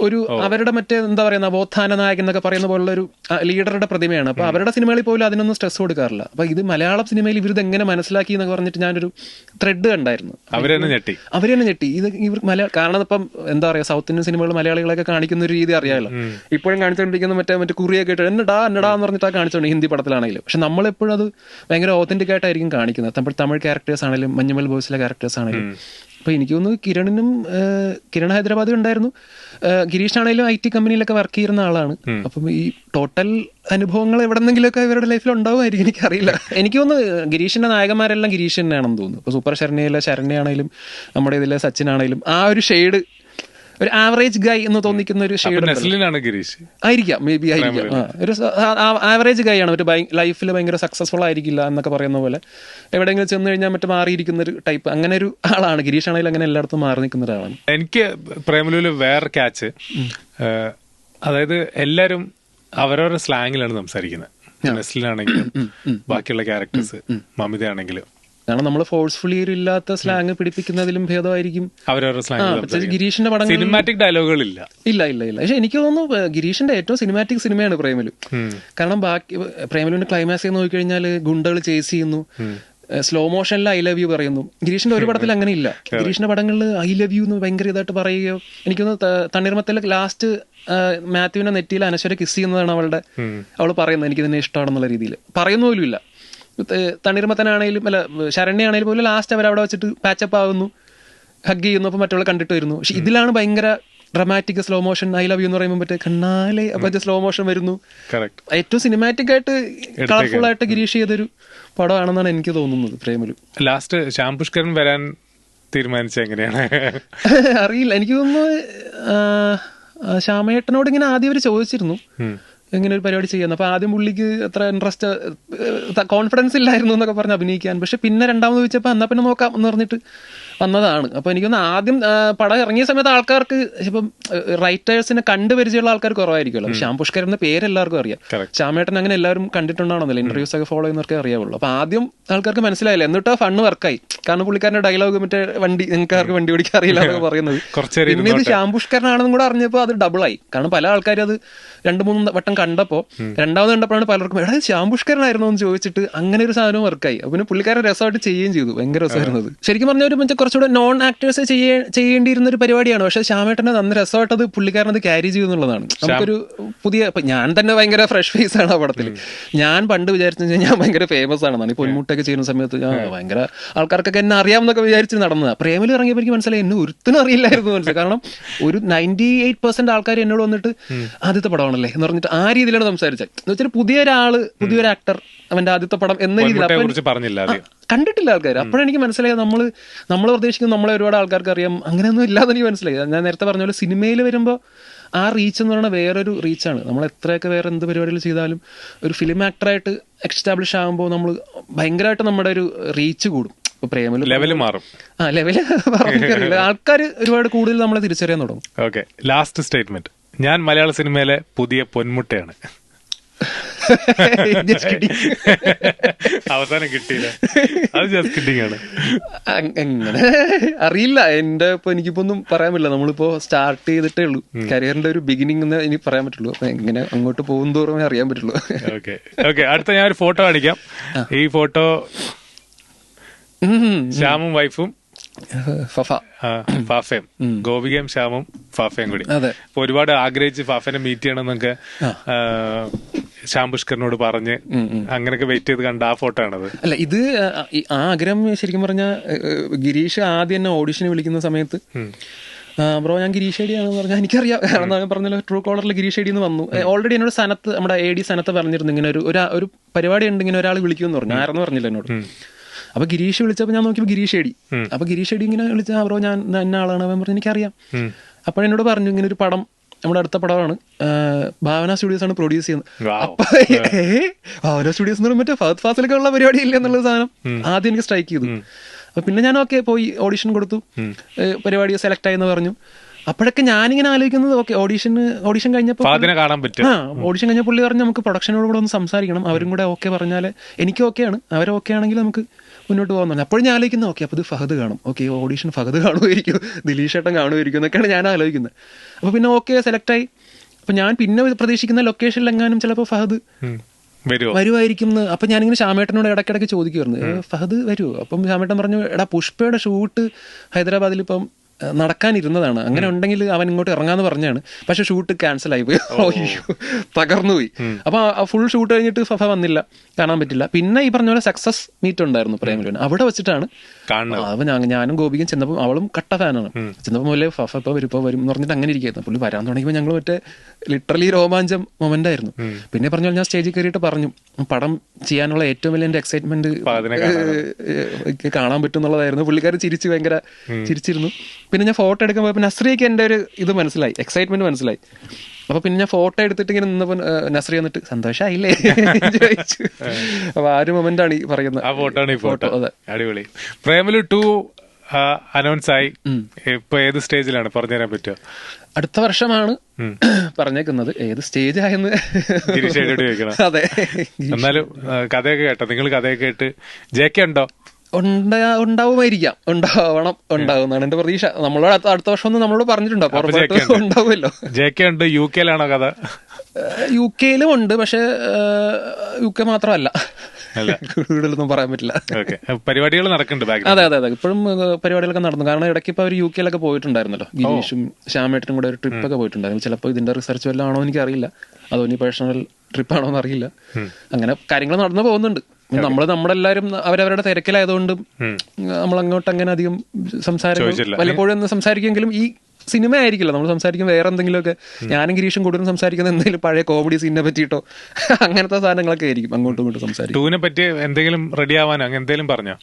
ഒരു അവരുടെ മറ്റേ എന്താ പറയുക നവോത്ഥാന നായകൻ എന്നൊക്കെ പറയുന്ന പോലുള്ള ഒരു ലീഡറുടെ പ്രതിമയാണ്. അപ്പൊ അവരുടെ സിനിമകളിൽ പോലും അതിനൊന്നും സ്ട്രെസ് കൊടുക്കാറില്ല. അപ്പൊ ഇത് മലയാളം സിനിമയിൽ ഇവരിത് എങ്ങനെ മനസ്സിലാക്കി എന്നൊക്കെ പറഞ്ഞിട്ട് ഞാനൊരു ത്രെഡ് കണ്ടായിരുന്നു. അവരെന്നെ ഞെട്ടി. ഇത് ഇവർ കാരണം ഇപ്പം എന്താ പറയാ സൗത്ത് ഇന്ത്യൻ സിനിമകൾ മലയാളികളൊക്കെ കാണിക്കുന്ന ഒരു രീതി അറിയാമല്ലോ. ഇപ്പോഴും കാണിച്ചുകൊണ്ടിരിക്കുന്ന മറ്റേ കുറിയൊക്കെ ഇട്ട് എന്നടാ എന്ന് പറഞ്ഞിട്ടാണ് കാണിച്ചോണ്ട് ഹിന്ദി പടത്തിലാണെങ്കിലും. പക്ഷെ നമ്മളെപ്പോഴും അത് ഭയങ്കര ഓതന്റിക് ആയിട്ടായിരിക്കും കാണിക്കുന്നത്. തമിഴ് ക്യാരക്ടേഴ്സ് ആണെങ്കിലും മഞ്ഞുമൽ ബോയ്സിലെ ക്യാരക്ടേഴ്സ് ആണെങ്കിലും. അപ്പൊ എനിക്ക് തോന്നുന്നു കിരൺ ഹൈദരാബാദിൽ ഉണ്ടായിരുന്നു. ഗിരീഷ് ആണെങ്കിലും IT കമ്പനിയിലൊക്കെ വർക്ക് ചെയ്യുന്ന ആളാണ്. അപ്പം ഈ ടോട്ടൽ അനുഭവങ്ങൾ എവിടെന്നെങ്കിലുമൊക്കെ ഇവരുടെ ലൈഫിൽ ഉണ്ടാവുമായിരിക്കും, എനിക്കറിയില്ല. എനിക്ക് തോന്നുന്നു ഗിരീഷിന്റെ നായകന്മാരെല്ലാം ഗിരീഷ് തന്നെയാണെന്ന് തോന്നുന്നു. ഇപ്പൊ സൂപ്പർ ശരണ്യയിലെ ശരണ്യാണെങ്കിലും നമ്മുടെ ഇതിലെ സച്ചിൻ ആണെങ്കിലും ആ ഒരു ഷെയ്ഡ് ഒരു ആവറേജ് ഗൈ എന്ന് തോന്നിക്കുന്ന ഒരു ഷെയ്ഡ് ആയിരിക്കാം. മേ ബി ആയിരിക്കാം. ഒരു ആവറേജ് ഗൈ ആണ്. ഒരു ലൈഫിൽ ഭയങ്കര സക്സസ്ഫുൾ ആയിരിക്കില്ല എന്നൊക്കെ പറയുന്ന പോലെ എവിടെയെങ്കിലും ചെന്ന് കഴിഞ്ഞാൽ മറ്റേ മാറിയിരിക്കുന്ന ഒരു ടൈപ്പ്, അങ്ങനെ ഒരു ആളാണ് ഗിരീഷ് ആണെങ്കിലും. അങ്ങനെ എല്ലായിടത്തും മാറി നിൽക്കുന്ന ഒരാളാണ്. എനിക്ക് പ്രേമലുവില് വേറെ ക്യാച്ച്, അതായത് എല്ലാരും അവരവരുടെ സ്ലാങ്ങിലാണ് സംസാരിക്കുന്നത്. നെസ്ലിനാണെങ്കിലും ബാക്കിയുള്ള ക്യാരക്ടേഴ്സ്, മമിത ആണെങ്കിലും. കാരണം നമ്മൾ ഫോഴ്സ്ഫുള്ളി ഇല്ലാത്ത സ്ലാങ് പിടിപ്പിക്കുന്നതിലും ഭേദമായിരിക്കും അവരവരുടെ സ്ലാങ്. ഗിരീഷിന്റെ പടം സിനിമാറ്റിക് ഡയലോഗുകളില്ല. ഇല്ല. പക്ഷെ എനിക്ക് തോന്നുന്നു ഗിരീഷിന്റെ ഏറ്റവും സിനിമാറ്റിക് സിനിമയാണ് പ്രേമലു. കാരണം ബാക്കി പ്രേമലുവിന്റെ ക്ലൈമാക്സ് നോക്കിക്കഴിഞ്ഞാൽ ഗുണ്ടകൾ ചേസ് ചെയ്യുന്നു, സ്ലോ മോഷനിൽ I love you പറയുന്നു. ഗിരീഷിന്റെ ഒരു പടത്തിൽ അങ്ങനെ ഇല്ല. ഗിരീഷിന്റെ പടങ്ങളിൽ I love you എന്ന് ഭയങ്കര ഇതായിട്ട് പറയുകയോ, എനിക്കൊന്ന് തണ്ണീർമത്തിലെ ലാസ്റ്റ് മാത്യുവിന്റെ നെറ്റിയിൽ അനശ്വര കിസ് ചെയ്യുന്നതാണ് അവൾ പറയുന്നത് എനിക്ക് ഇതിനെ ഇഷ്ടമാണെന്നുള്ള രീതിയിൽ പറയുന്ന പോലും ഇല്ല. തണ്ണീർമത്തനാണെങ്കിലും അല്ല ശരണ്യാണെങ്കിലും പോലും ലാസ്റ്റ് അവരവിടെ വെച്ചിട്ട് പാച്ചപ്പ് ആകുന്നു, ഹഗ് ചെയ്യുന്നു, അപ്പൊ മറ്റുള്ള കണ്ടിട്ട് വരുന്നു. പക്ഷെ ഇതിലാണ് ഭയങ്കര dramatic slow motion I love you എന്ന് പറയുമ്പോൾ മറ്റേ കണ്ണാലെ മറ്റേ സ്ലോ മോഷൻ വരുന്നു. ഏറ്റവും സിനിമാറ്റിക് ആയിട്ട് കളർഫുൾ ആയിട്ട് ഗിരീഷ് ചെയ്തൊരു പടമാണെന്നാണ് എനിക്ക് തോന്നുന്നത് പ്രേമലു. ലാസ്റ്റ് ശ്യാം പുഷ്കരൻ വരാൻ തീരുമാനിച്ച എങ്ങനെയാണ് അറിയില്ല. എനിക്ക് തോന്നുന്നു ശ്യാമേട്ടനോട് ഇങ്ങനെ ആദ്യം അവർ ചോദിച്ചിരുന്നു ഇങ്ങനെ ഒരു പരിപാടി ചെയ്യുന്നു. അപ്പൊ ആദ്യം പുള്ളിക്ക് അത്ര ഇൻട്രസ്റ്റ് കോൺഫിഡൻസ് ഇല്ലായിരുന്നു എന്നൊക്കെ പറഞ്ഞ് അഭിനയിക്കാൻ. പക്ഷെ പിന്നെ രണ്ടാമത് ചോദിച്ചപ്പോൾ എന്നാ പിന്നെ നോക്കാം എന്ന് പറഞ്ഞിട്ട് വന്നതാണ്. അപ്പൊ എനിക്കൊന്ന് ആദ്യം പടം ഇറങ്ങിയ സമയത്ത് ആൾക്കാർക്ക് ഇപ്പം റൈറ്റേഴ്സിനെ കണ്ടുപരിചയമുള്ള ആൾക്കാർ കുറവായിരിക്കുമല്ലോ. ശ്യാം പുഷ്കരൻ എന്ന പേര് എല്ലാവർക്കും അറിയാം. ശ്യാമേട്ടൻ അങ്ങനെ എല്ലാവരും കണ്ടിട്ടുണ്ടാണെന്നല്ലോ, ഇന്റർവ്യൂസ് ഒക്കെ ഫോളോ ചെയ്യുന്നവർക്കേ അറിയാവുള്ളൂ. അപ്പൊ ആദ്യം ആൾക്കാർക്ക് മനസ്സിലായില്ല. എന്നിട്ട് ആ ഫണ്ണ് വർക്കായി. കാരണം പുള്ളിക്കാരന്റെ ഡയലോഗ് മറ്റേ നിങ്ങൾക്കാർക്ക് വണ്ടി ഓടിക്കാൻ അറിയില്ല എന്നൊക്കെ പറയുന്നത്. പിന്നെ ഇത് ശ്യാം പുഷ്കരനാണെന്നും കൂടെ അറിഞ്ഞപ്പോൾ അത് ഡബിളായി. കാരണം പല ആൾക്കാരും അത് 2-3 വട്ടം കണ്ടപ്പോൾ രണ്ടാമത് കണ്ടപ്പോഴാണ് പലർക്കും എടാ ശ്യാം പുഷ്കരനായിരുന്നോ എന്ന് ചോദിച്ചിട്ട് അങ്ങനെ ഒരു സാധനം വർക്കായി. അപ്പൊ പിന്നെ പുള്ളിക്കാരൻ രസമായിട്ട് ചെയ്യുകയും ചെയ്തു. ഭയങ്കര രസമായിരുന്നത്. ശരിക്കും പറഞ്ഞ ഒരു കുറച്ചുകൂടെ നോൺ ആക്ടേഴ്സ് ചെയ്യേണ്ടിയിരുന്ന ഒരു പരിപാടിയാണ്. പക്ഷെ ശ്യാമേട്ടനെ നന്ന രസമായിട്ടത് പുള്ളിക്കാരനത് ക്യാരി ചെയ്തു എന്നുള്ളതാണ്. നമുക്കൊരു പുതിയ ഞാൻ തന്നെ ഭയങ്കര ഫ്രഷ് ഫേസ് ആണ് ആ പടത്തിൽ. ഞാൻ പണ്ട് വിചാരിച്ചു ഞാൻ ഭയങ്കര ഫേമസ് ആണെന്നാണ്. ഈ പൊന്മുട്ടൊക്കെ ചെയ്യുന്ന സമയത്ത് ഭയങ്കര ആൾക്കാർക്കൊക്കെ എന്നെ അറിയാമെന്നൊക്കെ വിചാരിച്ച് നടന്നതാണ്. പ്രേമലു ഇറങ്ങിയപ്പോൾ എനിക്ക് മനസ്സിലായി എന്നെ ഒരുത്തിനും അറിയില്ലായിരുന്നു മനസ്സിലായി. കാരണം ഒരു 98% ആൾക്കാർ എന്നോട് വന്നിട്ട് ആദ്യത്തെ പടമാണല്ലേ എന്ന് പറഞ്ഞിട്ട് ആ രീതിയിലാണ് സംസാരിച്ചത്. എന്ന് വെച്ചാൽ പുതിയൊരു ആക്ടർ അവന്റെ ആദ്യത്തെ പടം എന്ന രീതിയിൽ കണ്ടിട്ടില്ല ആൾക്കാർ. അപ്പോഴെനിക്ക് മനസ്സിലായത് നമ്മൾ പ്രതീക്ഷിക്കുന്ന നമ്മളെ ഒരുപാട് ആൾക്കാർക്ക് അറിയാം, അങ്ങനെയൊന്നും ഇല്ലാന്ന് എനിക്ക് മനസ്സിലായി. ഞാൻ നേരത്തെ പറഞ്ഞ പോലെ സിനിമയിൽ വരുമ്പോൾ ആ റീച്ച് എന്ന് പറയുന്നത് വേറൊരു റീച്ചാണ്. നമ്മൾ എത്രയൊക്കെ വേറെ എന്ത് പരിപാടികൾ ചെയ്താലും ഒരു ഫിലിം ആക്ടറായിട്ട് എക്സ്റ്റാബ്ലിഷ് ആകുമ്പോൾ നമ്മൾ ഭയങ്കരമായിട്ട് നമ്മുടെ ഒരു റീച്ച് കൂടും. ഇപ്പൊ പ്രേമല് ലെവല് മാറും. ലെവല് പറഞ്ഞില്ല, ആൾക്കാർ ഒരുപാട് കൂടുതൽ നമ്മളെ തിരിച്ചറിയാൻ തുടങ്ങും. Okay, last statement. ഞാൻ മലയാള സിനിമയിലെ പുതിയ പൊന്മുട്ടയാണ്. അവസാനം കിട്ടിയില്ല, അത് ജസ്റ്റ് കിഡിങ് ആണ്. അങ്ങനെ അറിയില്ല, എന്റെ ഇപ്പൊ എനിക്കിപ്പോ ഒന്നും പറയാൻ പറ്റില്ല. നമ്മളിപ്പോ സ്റ്റാർട്ട് ചെയ്തിട്ടേ ഉള്ളൂ, കരിയറിന്റെ ഒരു ബിഗിനിങ് എന്ന് എനിക്ക് പറയാൻ പറ്റുള്ളൂ. അപ്പൊ എങ്ങനെ അങ്ങോട്ട് പോകും തോറും അറിയാൻ പറ്റുള്ളൂ. ഓക്കെ ഓക്കെ, അടുത്ത ഞാൻ ഒരു ഫോട്ടോ കാണിക്കാം. ഈ ഫോട്ടോ ശ്യാമും വൈഫും ഫാഫയും, ഗോപികയും ശ്യാമും ഫാഫയും കൂടി. അപ്പൊ ഒരുപാട് ആഗ്രഹിച്ച് ഫാഫനെ മീറ്റ് ചെയ്യണമെന്നൊക്കെ ശ്യാം പുഷ്കറിനോട് പറഞ്ഞ് അങ്ങനെയൊക്കെ വെയിറ്റ് ചെയ്ത് കണ്ട ആ ഫോട്ടോ ആണത്. അല്ല, ഇത് ആ ആഗ്രഹം ശരിക്കും പറഞ്ഞാൽ ഗിരീഷ് ആദ്യം എന്നെ ഓഡിഷന് വിളിക്കുന്ന സമയത്ത് ബ്രോ ഞാൻ ഗിരീഷ് ഐഡി ആണെന്ന് പറഞ്ഞാൽ എനിക്കറിയാം, കാരണം പറഞ്ഞല്ലോ ട്രൂ കോളറിൽ ഗിരീഷ് ഐഡി എന്ന് വന്നു. ഓൾറെഡി എന്നോട് സനത്ത്, നമ്മുടെ AD സനത്ത് പറഞ്ഞിരുന്നു ഇങ്ങനെ ഒരു പരിപാടി ഉണ്ട്, ഇങ്ങനെ ഒരാൾ വിളിക്കുമെന്ന് പറഞ്ഞു. ആരെന്ന് പറഞ്ഞില്ല എന്നോട്. അപ്പൊ ഗിരീഷ് വിളിച്ചപ്പോൾ ഞാൻ നോക്കിയപ്പോൾ ഗിരീഷ് ഐഡി. അപ്പൊ ഗിരീഷ് ഐഡി ഇങ്ങനെ വിളിച്ച ബ്രോ ഞാൻ എന്ന ആളാണ് അവൻ പറഞ്ഞു എനിക്കറിയാം. അപ്പോഴെന്നോട് പറഞ്ഞു ഇങ്ങനെ ഒരു പടം, നമ്മുടെ അടുത്ത പടമാണ്, ഭാവന സ്റ്റുഡിയോസ് ആണ് പ്രൊഡ്യൂസ് ചെയ്യുന്നത്. അപ്പൊ ഭാവന സ്റ്റുഡിയോസ് എന്ന് പറയുമ്പോൾ ഫഹദ് ഫാസിലൊക്കെ ഉള്ള പരിപാടി ഇല്ല എന്നുള്ള സാധനം ആദ്യം എനിക്ക് സ്ട്രൈക്ക് ചെയ്തു. അപ്പൊ പിന്നെ ഞാൻ പോയി ഓഡിഷൻ കൊടുത്തു, പരിപാടി സെലക്ട് ആയെന്ന് പറഞ്ഞു. അപ്പോഴൊക്കെ ഞാനിങ്ങനെ ആലോചിക്കുന്നത് ഓഡിഷൻ കഴിഞ്ഞപ്പോൾ ഓഡിഷൻ കഴിഞ്ഞ പുള്ളി പറഞ്ഞു നമുക്ക് പ്രൊഡക്ഷനോട് കൂടെ ഒന്ന് സംസാരിക്കണം, അവരും കൂടെ ഓക്കെ പറഞ്ഞാല് എനിക്ക് ഓക്കെയാണ്, അവർ ഓക്കെ ആണെങ്കിൽ നമുക്ക് മുന്നോട്ട് പോകാൻ പറഞ്ഞു. അപ്പോഴും ഞാൻ ആലോചിക്കുന്നത് ഓക്കെ അപ്പോൾ ഇത് ഫഹദ് കാണും, ഓക്കെ ഓഡിഷൻ ഫഹദ് കാണുമായിരിക്കും, ദിലീഷ് ഏട്ടൻ കാണുമായിരിക്കും എന്നൊക്കെയാണ് ഞാൻ ആലോചിക്കുന്നത്. അപ്പോൾ പിന്നെ ഓക്കെ സെലക്ട് ആയി. അപ്പൊ ഞാൻ പിന്നെ പ്രതീക്ഷിക്കുന്ന ലൊക്കേഷനിൽ എങ്ങാനും ചിലപ്പോൾ ഫഹദ് വരുമായിരിക്കും എന്ന്. അപ്പൊ ഞാനിങ്ങനെ ശ്യാമേട്ടനോട് ഇടയ്ക്കിടയ്ക്ക് ചോദിക്കുമായിരുന്നു ഫഹദ് വരുമോ. അപ്പം ശ്യാമേട്ടൻ പറഞ്ഞു എടാ പുഷ്പയുടെ ഷൂട്ട് ഹൈദരാബാദിൽ ഇപ്പം നടക്കാനിരുന്നതാണ്, അങ്ങനെ ഉണ്ടെങ്കിൽ അവൻ ഇങ്ങോട്ട് ഇറങ്ങാന്ന് പറഞ്ഞാണ്. പക്ഷെ ഷൂട്ട് ക്യാൻസൽ ആയി പോയി, തകർന്നു പോയി. അപ്പൊ ഫുൾ ഷൂട്ട് കഴിഞ്ഞിട്ട് ഫഫ വന്നില്ല, കാണാൻ പറ്റില്ല. പിന്നെ ഈ പറഞ്ഞ പോലെ സക്സസ് മീറ്റ് ഉണ്ടായിരുന്നു പ്രേമലുവിന്, അവിടെ വെച്ചിട്ടാണ്. അപ്പൊ ഞാനും ഗോപിക്കും ചെന്നപ്പോൾ അവളും കട്ട ഫാനാണ്. ചെന്നപ്പോൾ പോലെ ഫഫ ഇപ്പൊ വരും എന്ന് പറഞ്ഞിട്ട് അങ്ങനെ ഇരിക്കുന്നു. പുള്ളി വരാൻ തുടങ്ങിയപ്പോൾ ഞങ്ങൾ ലിറ്ററലി രോമാഞ്ചം മൊമെന്റ് ആയിരുന്നു. പിന്നെ പറഞ്ഞ പോലെ ഞാൻ സ്റ്റേജിൽ കയറിയിട്ട് പറഞ്ഞു പടം ചെയ്യാനുള്ള ഏറ്റവും വലിയ എന്റെ എക്സൈറ്റ്മെന്റ് കാണാൻ പറ്റും എന്നുള്ളതായിരുന്നു. പുള്ളിക്കാർ ഭയങ്കര ചിരിച്ചിരുന്നു. പിന്നെ ഞാൻ ഫോട്ടോ എടുക്കാൻ പോയപ്പോൾ നസ്രിയക്ക് എൻ്റെ ഒരു ഇത് മനസ്സിലായി, എക്സൈറ്റ്മെന്റ് മനസ്സിലായി. അപ്പൊ പിന്നെ ഞാൻ ഫോട്ടോ എടുത്തിട്ട് ഇങ്ങനെ നിന്നപ്പോ നസ്രിയ വന്നിട്ട് സന്തോഷായില്ലേ ചോദിച്ചു. അപ്പൊ ആ ഒരു മൊമെന്റ് ആണ് ഈ പറയുന്നത്. ആ ഫോട്ടോ ആണ് ഈ ഫോട്ടോ. അതെ, അടിപൊളി. പ്രേമലു 2 അനൗൺസ് ആയി. ഇപ്പൊ ഏത് സ്റ്റേജിലാണ് പറഞ്ഞുതരാൻ പറ്റുമോ? അടുത്ത വർഷമാണ് പറഞ്ഞേക്കുന്നത്. ഏത് സ്റ്റേജ് ആയെന്ന് ചോദിക്കണം. അതെ, എന്നാലും കഥയൊക്കെ കേട്ടോ നിങ്ങൾ? കഥയൊക്കെ കേട്ട് JK ഉണ്ടോ? ഉണ്ടാവുമായിരിക്കാം, ഉണ്ടാവുന്നാണ് എന്റെ പ്രതീക്ഷ. നമ്മളോട് അടുത്ത വർഷം ഒന്നും നമ്മളോട് പറഞ്ഞിട്ടുണ്ടോ? ഉണ്ടാവുമല്ലോ. JK ഉണ്ട്. UK ലാണോ കഥ? UK ഉണ്ട്, പക്ഷെ UK മാത്രമല്ല, കൂടുതലൊന്നും പറയാൻ പറ്റില്ല. പരിപാടികൾ നടക്കുന്നുണ്ട്. അതെ അതെ അതെ, ഇപ്പോഴും പരിപാടികളൊക്കെ നടന്നു. കാരണം ഇടയ്ക്ക് ഇപ്പൊ അവർ UK പോയിട്ടുണ്ടായിരുന്നല്ലോ, ഗിരീഷും ശ്യാമേട്ടനും കൂടെ ഒരു ട്രിപ്പൊക്കെ പോയിട്ടുണ്ടായിരുന്നു. ചിലപ്പോൾ ഇതിന്റെ റിസർച്ച് വല്ലതും ആണോ എനിക്ക് അറിയില്ല, അതോ ഇനി പേഴ്സണൽ ട്രിപ്പാണോ എന്ന് അറിയില്ല. അങ്ങനെ കാര്യങ്ങൾ നടന്നു പോകുന്നുണ്ട്. നമ്മളെല്ലാരും അവരവരുടെ തിരക്കിലായതുകൊണ്ടും നമ്മൾ അങ്ങോട്ട് അങ്ങനെ അധികം സംസാരം വല്ലപ്പോഴും ഒന്ന് സംസാരിക്കുമെങ്കിലും ഈ സിനിമ ആയിരിക്കില്ല നമ്മൾ സംസാരിക്കും, വേറെ എന്തെങ്കിലുമൊക്കെ. ഞാനും ഗിരീഷും കൂടുതലും സംസാരിക്കുന്ന എന്തെങ്കിലും പഴയ കോമഡി സീനിനെ പറ്റിയിട്ടോ അങ്ങനത്തെ സാധനങ്ങളൊക്കെ ആയിരിക്കും അങ്ങോട്ടും ഇങ്ങോട്ടും സംസാരിക്കും. ടൂവിനെ പറ്റി എന്തെങ്കിലും റെഡി ആവാൻ എന്തെങ്കിലും പറഞ്ഞോ?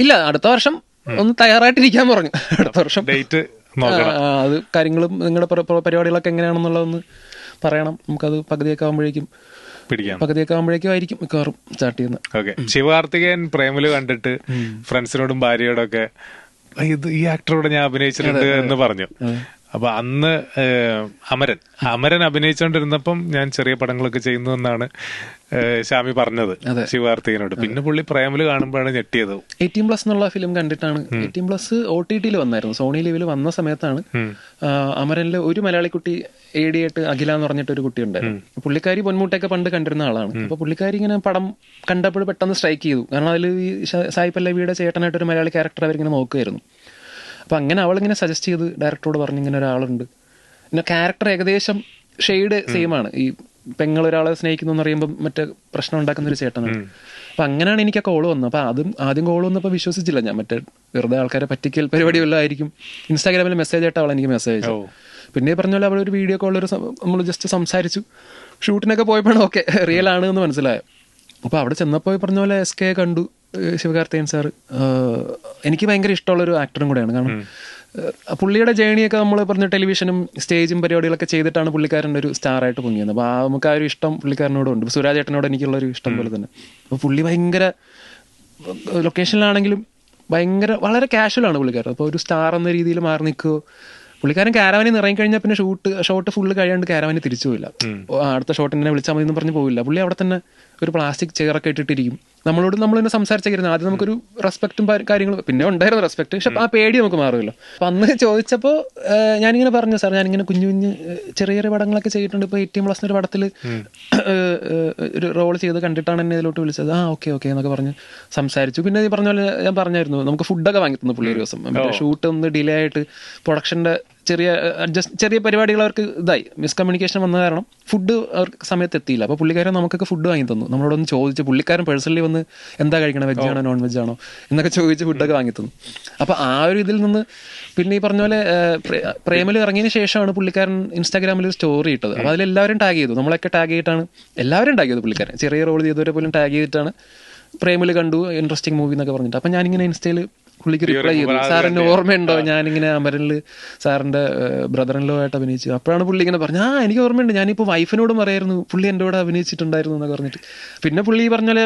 ഇല്ല, അടുത്ത വർഷം ഒന്ന് തയ്യാറായിട്ടിരിക്കാൻ പറഞ്ഞു. അടുത്ത വർഷം ഡേറ്റ് അത് കാര്യങ്ങളും നിങ്ങളുടെ പരിപാടികളൊക്കെ എങ്ങനെയാണെന്നുള്ളതൊന്ന് പറയണം. നമുക്കത് പകുതിയൊക്കെ ആകുമ്പോഴേക്കും ആയിരിക്കും മിക്കവാറും സ്റ്റാർട്ട് ചെയ്യുന്നത്. ഓക്കെ. ശിവകാർത്തികേയൻ പ്രേമലു കണ്ടിട്ട് ഫ്രണ്ട്സിനോടും ഭാര്യയോടൊക്കെ ഈ ആക്ടറോട് ഞാൻ അഭിനയിച്ചിട്ടുണ്ട് എന്ന് പറഞ്ഞു. അപ്പൊ അന്ന് അമരൻ അഭിനയിച്ചോണ്ടിരുന്നപ്പം ഞാൻ ചെറിയ പടങ്ങളൊക്കെ ചെയ്യുന്നു എന്നാണ് ശ്യാമി പറഞ്ഞത് ശിവകാർത്തികനോട്. പിന്നെ പുള്ളി പ്രേമലു കാണുമ്പോഴാണ് ഞെട്ടിയത്. 18+ എന്നുള്ള ഫിലിം കണ്ടിട്ടാണ്. 18+ OTT വന്നായിരുന്നു, സോണി ലിവിൽ വന്ന സമയത്താണ് അമരനില് ഒരു മലയാളി കുട്ടി AD ആയിട്ട് അഖില എന്ന് പറഞ്ഞിട്ട് ഒരു കുട്ടി ഉണ്ടായിരുന്നു. പുള്ളിക്കാരി പൊന്മുട്ടയൊക്കെ പണ്ട് കണ്ടിരുന്ന ആളാണ്. അപ്പൊ പുള്ളിക്കാരി ഇങ്ങനെ പടം കണ്ടപ്പോൾ പെട്ടെന്ന് സ്ട്രൈക്ക് ചെയ്തു. കാരണം അതിൽ സായി പല്ലവിയുടെ ചേട്ടനായിട്ട് ഒരു മലയാളി ക്യാരക്ടർ അവരിങ്ങനെ നോക്കുമായിരുന്നു. അപ്പൊ അങ്ങനെ അവളിങ്ങനെ സജസ്റ്റ് ചെയ്ത് ഡയറക്ടറോട് പറഞ്ഞു ഇങ്ങനെ ഒരാളുണ്ട്. പിന്നെ ക്യാരക്ടർ ഏകദേശം ഷെയ്ഡ് സെയിം ആണ്. ഈ പെങ്ങൾ ഒരാളെ സ്നേഹിക്കുന്നു എന്ന് പറയുമ്പോൾ മറ്റേ പ്രശ്നം ഉണ്ടാക്കുന്ന ഒരു ചേട്ടനാണ്. അപ്പൊ അങ്ങനെയാണ് എനിക്ക് ആ കോള് വന്നത്. അപ്പൊ ആദ്യം കോള് വന്നപ്പോൾ വിശ്വസിച്ചില്ല ഞാൻ. മറ്റേ വെറുതെ ആൾക്കാരെ പറ്റിക്കൽ പരിപാടി വല്ലതും ആയിരിക്കും. ഇൻസ്റ്റാഗ്രാമിൽ മെസ്സേജ് ആയിട്ട് അവൾ എനിക്ക് മെസ്സേജ് അയച്ചു. പിന്നെ പറഞ്ഞ പോലെ അവളൊരു വീഡിയോ കോളിൽ നമ്മൾ ജസ്റ്റ് സംസാരിച്ചു. ഷൂട്ടിനൊക്കെ പോയപ്പോഴാണ് ഓക്കെ റിയൽ ആണ് എന്ന് മനസ്സിലായത്. അപ്പൊ അവിടെ ചെന്നപ്പോൾ പറഞ്ഞ പോലെ SK കണ്ടു, ശിവകാർത്തികേയൻ സാർ എനിക്ക് ഭയങ്കര ഇഷ്ടമുള്ളൊരു ആക്ടറും കൂടെയാണ്. കാരണം പുള്ളിയുടെ ജേണിയൊക്കെ നമ്മൾ പറഞ്ഞ ടെലിവിഷനും സ്റ്റേജും പരിപാടികളൊക്കെ ചെയ്തിട്ടാണ് പുള്ളിക്കാരൻ്റെ ഒരു സ്റ്റാറായിട്ട് പൊങ്ങിയത്. അപ്പോൾ നമുക്ക് ആ ഒരു ഇഷ്ടം പുള്ളിക്കാരനോടും ഉണ്ട്. സുരാജ് ഏട്ടനോട് എനിക്കുള്ളൊരു ഇഷ്ടം പോലെ തന്നെ. അപ്പോൾ പുള്ളി ഭയങ്കര ലൊക്കേഷനിലാണെങ്കിലും വളരെ കാഷ്വലാണ് പുള്ളിക്കാരൻ. അപ്പോൾ ഒരു സ്റ്റാർ എന്ന രീതിയിൽ മാറി നിൽക്കുമോ. പുള്ളിക്കാരൻ കാരവാനിൽ നിന്ന് ഇറങ്ങിക്കഴിഞ്ഞാൽ പിന്നെ ഷോട്ട് ഫുള്ള് കഴിയാണ്ട് കാരവാനിൽ തിരിച്ചു പോയില്ല. അടുത്ത ഷോട്ടിനെ വിളിച്ചാൽ മതി എന്ന് പറഞ്ഞ് പോയില്ല. പുള്ളി അവിടെ തന്നെ ഒരു പ്ലാസ്റ്റിക് ചെയറൊക്കെ ഇട്ടിട്ടിരിക്കും. നമ്മൾ തന്നെ സംസാരിച്ചിരുന്നു. ആദ്യം നമുക്കൊരു റെസ്പെക്റ്റും കാര്യങ്ങളും പിന്നെ ഉണ്ടായിരുന്നു റെസ്പെക്ട്, പക്ഷെ ആ പേടി നമുക്ക് മാറുമല്ലോ. അപ്പം അന്ന് ചോദിച്ചപ്പോൾ ഞാനിങ്ങനെ പറഞ്ഞു, സാർ ഞാനിങ്ങനെ കുഞ്ഞു ചെറിയ ചെറിയ പടങ്ങളൊക്കെ ചെയ്തിട്ടുണ്ട്. ഇപ്പോൾ 18+ ഒരു പടത്തിൽ ഒരു റോൾ ചെയ്ത് കണ്ടിട്ടാണ് എന്നെ ഇതിലോട്ട് വിളിച്ചത്. ഓക്കെ എന്നൊക്കെ പറഞ്ഞ് സംസാരിച്ചു. പിന്നെ ഈ പറഞ്ഞ പോലെ ഞാൻ പറഞ്ഞായിരുന്നു, നമുക്ക് ഫുഡൊക്കെ വാങ്ങി തന്നു പുള്ളി ഒരു ദിവസം. ഷൂട്ട് ഒന്ന് ഡിലേ ആയിട്ട് പ്രൊഡക്ഷൻ്റെ ചെറിയ പരിപാടികൾ അവർക്ക് മിസ്കമ്മ്യൂണിക്കേഷൻ വന്ന കാരണം ഫുഡ് അവർക്ക് സമയത്ത് എത്തിയില്ല. അപ്പോൾ പുള്ളിക്കാരൻ നമുക്കൊക്കെ ഫുഡ് വാങ്ങി തന്നു. നമ്മളോടൊന്ന് ചോദിച്ചു, പുള്ളിക്കാരൻ പേഴ്സണലി വന്ന് എന്താ കഴിക്കണം, വെജ് ആണോ നോൺ വെജ് ആണോ എന്നൊക്കെ ചോദിച്ച് ഫുഡൊക്കെ വാങ്ങി തന്നു. അപ്പോൾ ആ ഒരു ഇതിൽ നിന്ന് പിന്നെ ഈ പറഞ്ഞ പോലെ പ്രേമലു ഇറങ്ങിയതിന് ശേഷമാണ് പുള്ളിക്കാരൻ ഇൻസ്റ്റാഗ്രാമിൽ ഒരു സ്റ്റോറി ഇട്ടത്. അപ്പോൾ അതിലെല്ലാവരും ടാഗ് ചെയ്തു, നമ്മളൊക്കെ ടാഗ് ചെയ്തിട്ടാണ് എല്ലാവരും ടാഗ് ചെയ്തു. പുള്ളിക്കാരൻ ചെറിയ റോൾ ചെയ്തവരെ പോലും ടാഗ് ചെയ്തിട്ടാണ് പ്രേമലു കണ്ടു ഇൻട്രസ്റ്റിംഗ് മൂവി എന്നൊക്കെ പറഞ്ഞിട്ട്. അപ്പം ഞാനിങ്ങനെ ഇൻസ്റ്റയിൽ പുള്ളിക്ക് റിപ്ലൈ ചെയ്തു, സാറിന് ഓർമ്മയുണ്ടോ ഞാനിങ്ങനെ അമരനിൽ സാറിൻ്റെ ബ്രദറിൻലോ ആയിട്ട് അഭിനയിച്ചു. അപ്പോഴാണ് പുള്ളി ഇങ്ങനെ പറഞ്ഞു, എനിക്ക് ഓർമ്മയുണ്ട്, ഞാനിപ്പോൾ വൈഫിനോടും പറയായിരുന്നു പുള്ളി എൻ്റെ കൂടെ അഭിനയിച്ചിട്ടുണ്ടായിരുന്നു എന്നൊക്കെ പറഞ്ഞിട്ട്. പിന്നെ പുള്ളി പറഞ്ഞ പോലെ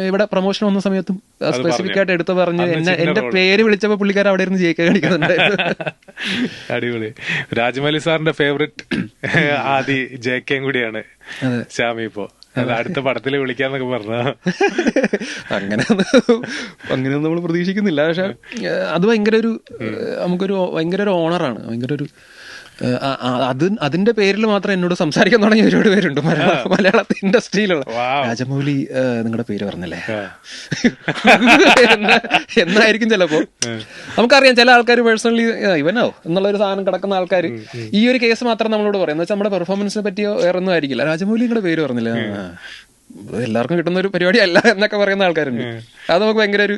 ഇവിടെ പ്രൊമോഷൻ വന്ന സമയത്തും സ്പെസിഫിക് ആയിട്ട് എടുത്ത് പറഞ്ഞ് എന്റെ പേര് വിളിച്ചപ്പോൾ പുള്ളിക്കാരൻ അവിടെ ഇരുന്ന് ജയിക്കാൻ കാണിക്കുന്നുണ്ടായിരുന്നു. അടിപൊളി. രാജമൗലി സാറിന്റെ ഫേവറേറ്റ് ആദി ജെകെയും കൂടിയാണ് ശ്യാമി. ഇപ്പോ അടുത്ത പടത്തിൽ വിളിക്കാന്നൊക്കെ പറഞ്ഞ അങ്ങനെയൊന്നും നമ്മൾ പ്രതീക്ഷിക്കുന്നില്ല. പക്ഷെ അത് നമുക്കൊരു ഭയങ്കര ഒരു ഓണറാണ്. ഭയങ്കര ഒരു അതിന്റെ പേരിൽ മാത്രം എന്നോട് സംസാരിക്കാൻ തുടങ്ങിയ ഒരുപാട് പേരുണ്ട് മലയാള ഇൻഡസ്ട്രിയിലുള്ള. രാജമൗലി നിങ്ങളുടെ പേര് പറഞ്ഞല്ലേ എന്നായിരിക്കും ചിലപ്പോ. നമുക്കറിയാം ചില ആൾക്കാർ പേഴ്സണലി ഇവനോ എന്നുള്ള ഒരു സാധനം കിടക്കുന്ന ആൾക്കാർ ഈ ഒരു കേസ് മാത്രം നമ്മളോട് പറയും. എന്ന് വെച്ചാൽ നമ്മുടെ പെർഫോമൻസിനെ പറ്റിയോ വേറെ ഒന്നും ആയിരിക്കില്ല. രാജമൗലി നിങ്ങളുടെ പേര് പറഞ്ഞില്ലേ, എല്ലാവർക്കും കിട്ടുന്ന ഒരു പരിപാടി അല്ല എന്നൊക്കെ പറയുന്ന ആൾക്കാരുണ്ട്. അത് നമുക്ക് ഭയങ്കര ഒരു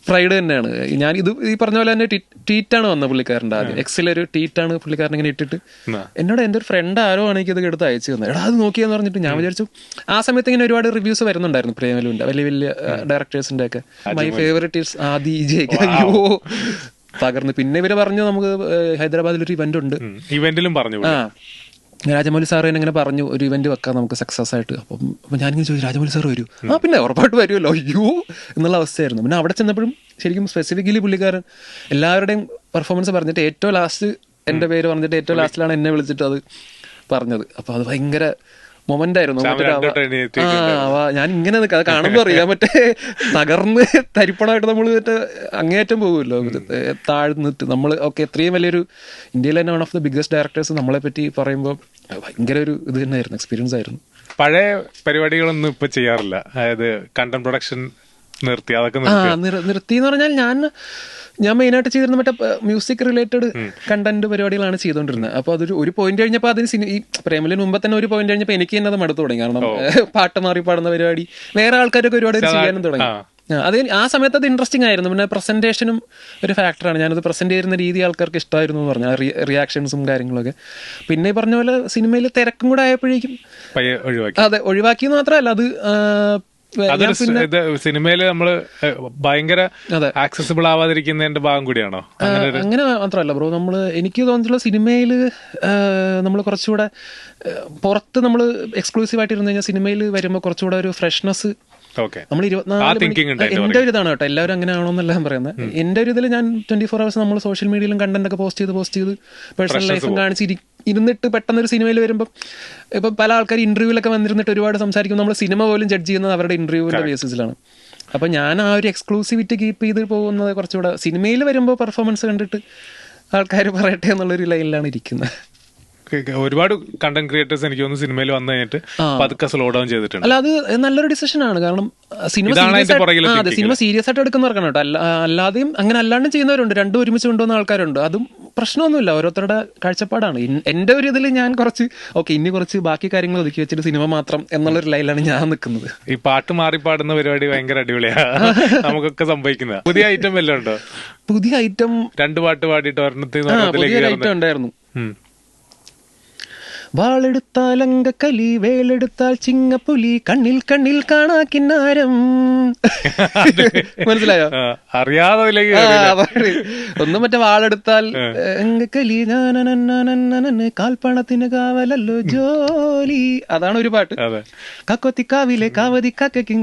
പ്രൈഡ് തന്നെയാണ്. ഞാൻ ഈ പറഞ്ഞ പോലെ തന്നെ ട്വീറ്റാണ് വന്നത് പുള്ളിക്കാരൻ്റെ. ആദ്യം എക്സിലൊരു ട്വീറ്റാണ് പുള്ളിക്കാരൻ ഇങ്ങനെ ഇട്ടിട്ട് എന്നോട് എൻ്റെ ഒരു ഫ്രണ്ട് ആരോ ആണ് എനിക്കത് എടുത്ത് അയച്ചു തന്നെ. അത് നോക്കിയെന്ന് പറഞ്ഞിട്ട് ഞാൻ വിചാരിച്ചു. ആ സമയത്ത് ഇങ്ങനെ ഒരുപാട് റിവ്യൂസ് വരുന്നുണ്ടായിരുന്നു പ്രേമലുവിൻ്റെ, വലിയ വലിയ ഡയറക്ടേഴ്സിൻ്റെ ഒക്കെ. My favourite is Adi JK. അയ്യോ പകർന്ന്. പിന്നെ ഇവര് പറഞ്ഞു നമുക്ക് ഹൈദരാബാദിലൊരു ഇവന്റ് ഉണ്ട്, ഇവന്റിലും പറഞ്ഞു. രാജമൗലി സാർ ഇങ്ങനെ പറഞ്ഞു ഒരു ഇവന്റ് വെക്കാം നമുക്ക് സക്സസ് ആയിട്ട്. അപ്പം ഞാനിങ്ങനെ ചോദിച്ചു, രാജമൗലി സാർ വരൂ? പിന്നെ ഉറപ്പായിട്ട് വരുമല്ലോ. അയ്യോ എന്നുള്ള അവസ്ഥയായിരുന്നു. പിന്നെ അവിടെ ചെന്നപ്പോഴും ശരിക്കും സ്പെസിഫിക്കലി പുള്ളിക്കാരൻ എല്ലാവരുടെയും പെർഫോമൻസ് പറഞ്ഞിട്ട് ഏറ്റവും ലാസ്റ്റ് എൻ്റെ പേര് പറഞ്ഞിട്ട് ഏറ്റവും ലാസ്റ്റിലാണ് എന്നെ വിളിച്ചിട്ട് അത് പറഞ്ഞത്. അപ്പോൾ അത് ഭയങ്കര മൊമെന്റ് ആയിരുന്നു. ഞാൻ ഇങ്ങനെ അത് കാണുമ്പോൾ അറിയാം, തകർന്ന് തരിപ്പണമായിട്ട് നമ്മൾ അങ്ങേയറ്റം പോകുമല്ലോ താഴ്ന്നിട്ട്. നമ്മൾ എത്രയും വലിയൊരു ഇന്ത്യയിലെ തന്നെ one of the biggest directors നമ്മളെ പറ്റി പറയുമ്പോൾ ഭയങ്കര ഒരു ഇത് തന്നെയായിരുന്നു, എക്സ്പീരിയൻസ് ആയിരുന്നു. പഴയ പരിപാടികളൊന്നും ഇപ്പൊ ചെയ്യാറില്ല, അതായത് കണ്ടന്റ് പ്രൊഡക്ഷൻ നിർത്തി. അതൊക്കെ നിർത്തി എന്ന് പറഞ്ഞാൽ ഞാൻ മെയിനായിട്ട് ചെയ്തിരുന്ന മറ്റേ മ്യൂസിക് റിലേറ്റഡ് കണ്ടന്റ് പരിപാടികളാണ് ചെയ്തുകൊണ്ടിരുന്നത്. അപ്പോൾ അതൊരു ഒരു പോയിന്റ് കഴിഞ്ഞപ്പോൾ അതിന് ഈ പ്രേമലിന് മുമ്പ് തന്നെ ഒരു പോയിന്റ് കഴിഞ്ഞപ്പോൾ എനിക്ക് തന്നെ അത് മടുത്തു തുടങ്ങി. കാരണം പാട്ട് മാറി പാടുന്ന പരിപാടി വേറെ ആൾക്കാരൊക്കെ ഒരുപാട് ചെയ്യാനും തുടങ്ങി. അത് ആ സമയത്ത് അത് ഇൻട്രസ്റ്റിംഗ് ആയിരുന്നു. പിന്നെ പ്രസന്റേഷനും ഒരു ഫാക്ടറാണ്. ഞാനത് പ്രസന്റ് ചെയ്യുന്ന രീതി ആൾക്കാർക്ക് ഇഷ്ടമായിരുന്നു എന്ന് പറഞ്ഞാൽ റിയാക്ഷൻസും കാര്യങ്ങളൊക്കെ. പിന്നെ ഈ പറഞ്ഞ പോലെ സിനിമയിൽ തിരക്കും കൂടെ ആയപ്പോഴേക്കും അതെ ഒഴിവാക്കിയെന്ന് മാത്രമല്ല അത് സിനിമയില് നമ്മള് ഭയങ്കര ആക്സസിബിൾ ആവാതിരിക്കുന്നതിന്റെ ഭാഗം കൂടിയാണോ? അങ്ങനെ മാത്രമല്ല ബ്രോ, എനിക്ക് തോന്നിയിട്ടുള്ള സിനിമയിൽ നമ്മൾ കുറച്ചുകൂടെ പുറത്ത് നമ്മൾ എക്സ്ക്ലൂസീവ് ആയിട്ട് ഇരുന്ന് കഴിഞ്ഞാൽ സിനിമയിൽ വരുമ്പോൾ കുറച്ചുകൂടെ ഒരു ഫ്രഷ്നെസ് നമ്മൾ 24 എന്റെ ഒരു ഇതാണ് കേട്ടോ, എല്ലാവരും അങ്ങനെ ആണോന്നല്ല ഞാൻ പറയുന്നത്. എന്റെ ഒരു ഇതിൽ ഞാൻ 24 hours നമ്മൾ സോഷ്യൽ മീഡിയയിലും കണ്ടന്റ് ഒക്കെ പോസ്റ്റ് ചെയ്ത് പേഴ്സണൽ ലൈഫും കാണിച്ച് ഇരുന്നിട്ട് പെട്ടെന്നൊരു സിനിമയിൽ വരുമ്പോൾ ഇപ്പൊ പല ആൾക്കാർ ഇന്റർവ്യൂലൊക്കെ വന്നിരുന്നിട്ട് ഒരുപാട് സംസാരിക്കും. നമ്മൾ സിനിമ പോലും ജഡ്ജ് ചെയ്യുന്നത് അവരുടെ ഇന്റർവ്യൂവിന്റെ ബേസിസിലാണ്. അപ്പൊ ഞാൻ ആ ഒരു എക്സ്ക്ലൂസിവിറ്റി കീപ്പ് ചെയ്ത് പോകുന്നത് കുറച്ചുകൂടെ സിനിമയിൽ വരുമ്പോൾ പെർഫോമൻസ് കണ്ടിട്ട് ആൾക്കാർ പറയട്ടെ എന്നുള്ളൊരു ലൈനിലാണ് ഇരിക്കുന്നത്. ഒരുപാട് കണ്ടന്റ് ക്രിയേറ്റേഴ്സ് എനിക്ക് തോന്നുന്നു സിനിമയിൽ വന്നു കഴിഞ്ഞിട്ട് പതുക്കെ സ്ലോ ഡൗൺ ചെയ്തിട്ടുണ്ട്. അല്ല അത് നല്ലൊരു ഡിസിഷൻ ആണ്. കാരണം സിനിമ സീരിയസ് ആയിട്ട് എടുക്കുന്നവർക്കാണ് കേട്ടോ. അല്ലാതെയും അങ്ങനെ അല്ലാണ്ടും ചെയ്യുന്നവരുണ്ട്, രണ്ടും ഒരുമിച്ച് കൊണ്ടുവന്ന ആൾക്കാരുണ്ട്. അതും പ്രശ്നമൊന്നുമില്ല, ഓരോരുത്തരുടെ കാഴ്ചപ്പാടാണ്. എന്റെ ഒരു ഇതിൽ ഞാൻ കുറച്ച് ഇനി കുറച്ച് ബാക്കി കാര്യങ്ങൾ ഒതുക്കി വെച്ചിട്ട് സിനിമ മാത്രം എന്നുള്ളൊരു ലൈനിലാണ് ഞാൻ നിൽക്കുന്നത്. ഈ പാട്ട് മാറി പാടുന്ന പരിപാടി ഭയങ്കര അടിപൊളിയാണ്, നമുക്കൊക്കെ സംഭവിക്കുന്നത്. പുതിയ ഐറ്റം വല്ലതും ഉണ്ടോ? പുതിയ ഐറ്റം 2 പാട്ട് പാടിയിട്ട് ഒരെണ്ണത്തിൽ ഐറ്റം ഉണ്ടായിരുന്നു. വാളെടുത്താൽ അങ്കക്കലി, വേളെടുത്താൽ ചിങ്ങപ്പുലി, കണ്ണിൽ കണ്ണിൽ കാണാ കിന്നാരം. മനസ്സിലായോ? അറിയാതെ ഒന്നും മറ്റേ വാളെടുത്താൽ അങ്കക്കലി, കാൽപ്പണത്തിന് കാവലല്ലോ ജോലി, അതാണ് ഒരു പാട്ട്. കക്കൊത്തിക്കാവിലെ കാവതി കക്കയ്ക്ക്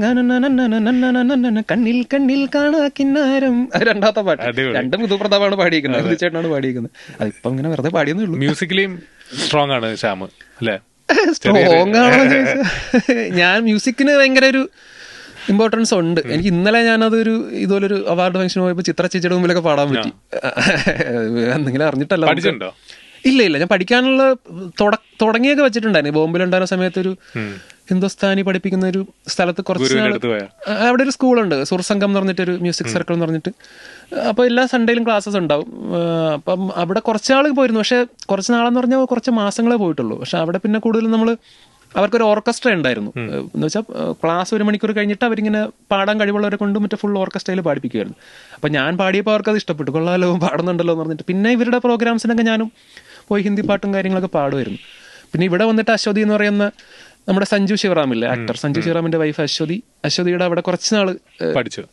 കണ്ണിൽ കണ്ണിൽ കാണാ കിന്നാരം, രണ്ടാമത്തെ പാട്ട്. രണ്ടും പുതുപ്രതാപാണ് പാടിയിരിക്കുന്നത്, ചേട്ടനാണ് പാടിയിരിക്കുന്നത്. അതിപ്പം ഇങ്ങനെ വെറുതെ പാടിയെന്നേ ഉള്ളൂ. മ്യൂസിക്കലിയും സ്ട്രോങ് ആണ് ശ്യാം അല്ലേ? സ്ട്രോങ് ആണോ ചോദിച്ചാൽ ഞാൻ മ്യൂസിക്കിന് ഭയങ്കര ഒരു ഇമ്പോർട്ടൻസ് ഉണ്ട്. എനിക്ക് ഇന്നലെ ഞാനതൊരു ഇതുപോലൊരു അവാർഡ് ഫംഗ്ഷൻ പോയപ്പോൾ ചിത്ര ചേച്ചിയുടെ മുമ്പിലൊക്കെ പാടാൻ പറ്റി. എന്തെങ്കിലും അറിഞ്ഞിട്ടല്ല. ഇല്ല ഞാൻ പഠിക്കാനുള്ള തുടങ്ങിയൊക്കെ വെച്ചിട്ടുണ്ടായിരുന്നു. ബോംബെയിലുണ്ടായിരുന്ന സമയത്തൊരു ഹിന്ദുസ്ഥാനി പഠിപ്പിക്കുന്ന ഒരു സ്ഥലത്ത് കുറച്ച് നാൾ അവിടെ ഒരു സ്കൂളുണ്ട്, സുർസംഗം എന്ന് പറഞ്ഞിട്ടൊരു മ്യൂസിക് സർക്കിൾ എന്ന് പറഞ്ഞിട്ട്. അപ്പോൾ എല്ലാ സൺഡേയിലും ക്ലാസ്സസ് ഉണ്ടാവും. അപ്പം അവിടെ കുറച്ചാൾ പോയിരുന്നു. പക്ഷേ കുറച്ച് നാളെന്ന് പറഞ്ഞാൽ കുറച്ച് മാസങ്ങളെ പോയിട്ടുള്ളൂ. പക്ഷെ അവിടെ പിന്നെ കൂടുതലും നമ്മൾ അവർക്കൊരു ഓർക്കസ്ട്ര ഉണ്ടായിരുന്നു. എന്ന് വെച്ചാൽ ക്ലാസ് 1 മണിക്കൂർ കഴിഞ്ഞിട്ട് അവരിങ്ങനെ പാടാൻ കഴിവുള്ളവരെ കൊണ്ട് മറ്റേ ഫുൾ ഓർക്കസ്ട്രയിൽ പാടിപ്പിക്കുമായിരുന്നു. അപ്പം ഞാൻ പാടിയപ്പോൾ അവർക്കത് ഇഷ്ടപ്പെട്ടു. കൊള്ളാലോ, പാടുന്നുണ്ടല്ലോ എന്ന് പറഞ്ഞിട്ട് പിന്നെ ഇവരുടെ പ്രോഗ്രാംസിനൊക്കെ ഞാനും പോയി ഹിന്ദി പാട്ടും കാര്യങ്ങളൊക്കെ പാടുമായിരുന്നു. പിന്നെ ഇവിടെ വന്നിട്ട് അശ്വതി എന്ന് പറയുന്ന നമ്മുടെ സഞ്ജു ശിവറാമില്ലേ, ആക്ടർ സഞ്ജു ശിവറാമിന്റെ വൈഫ് അശ്വതിയുടെ അവിടെ കുറച്ച് നാള്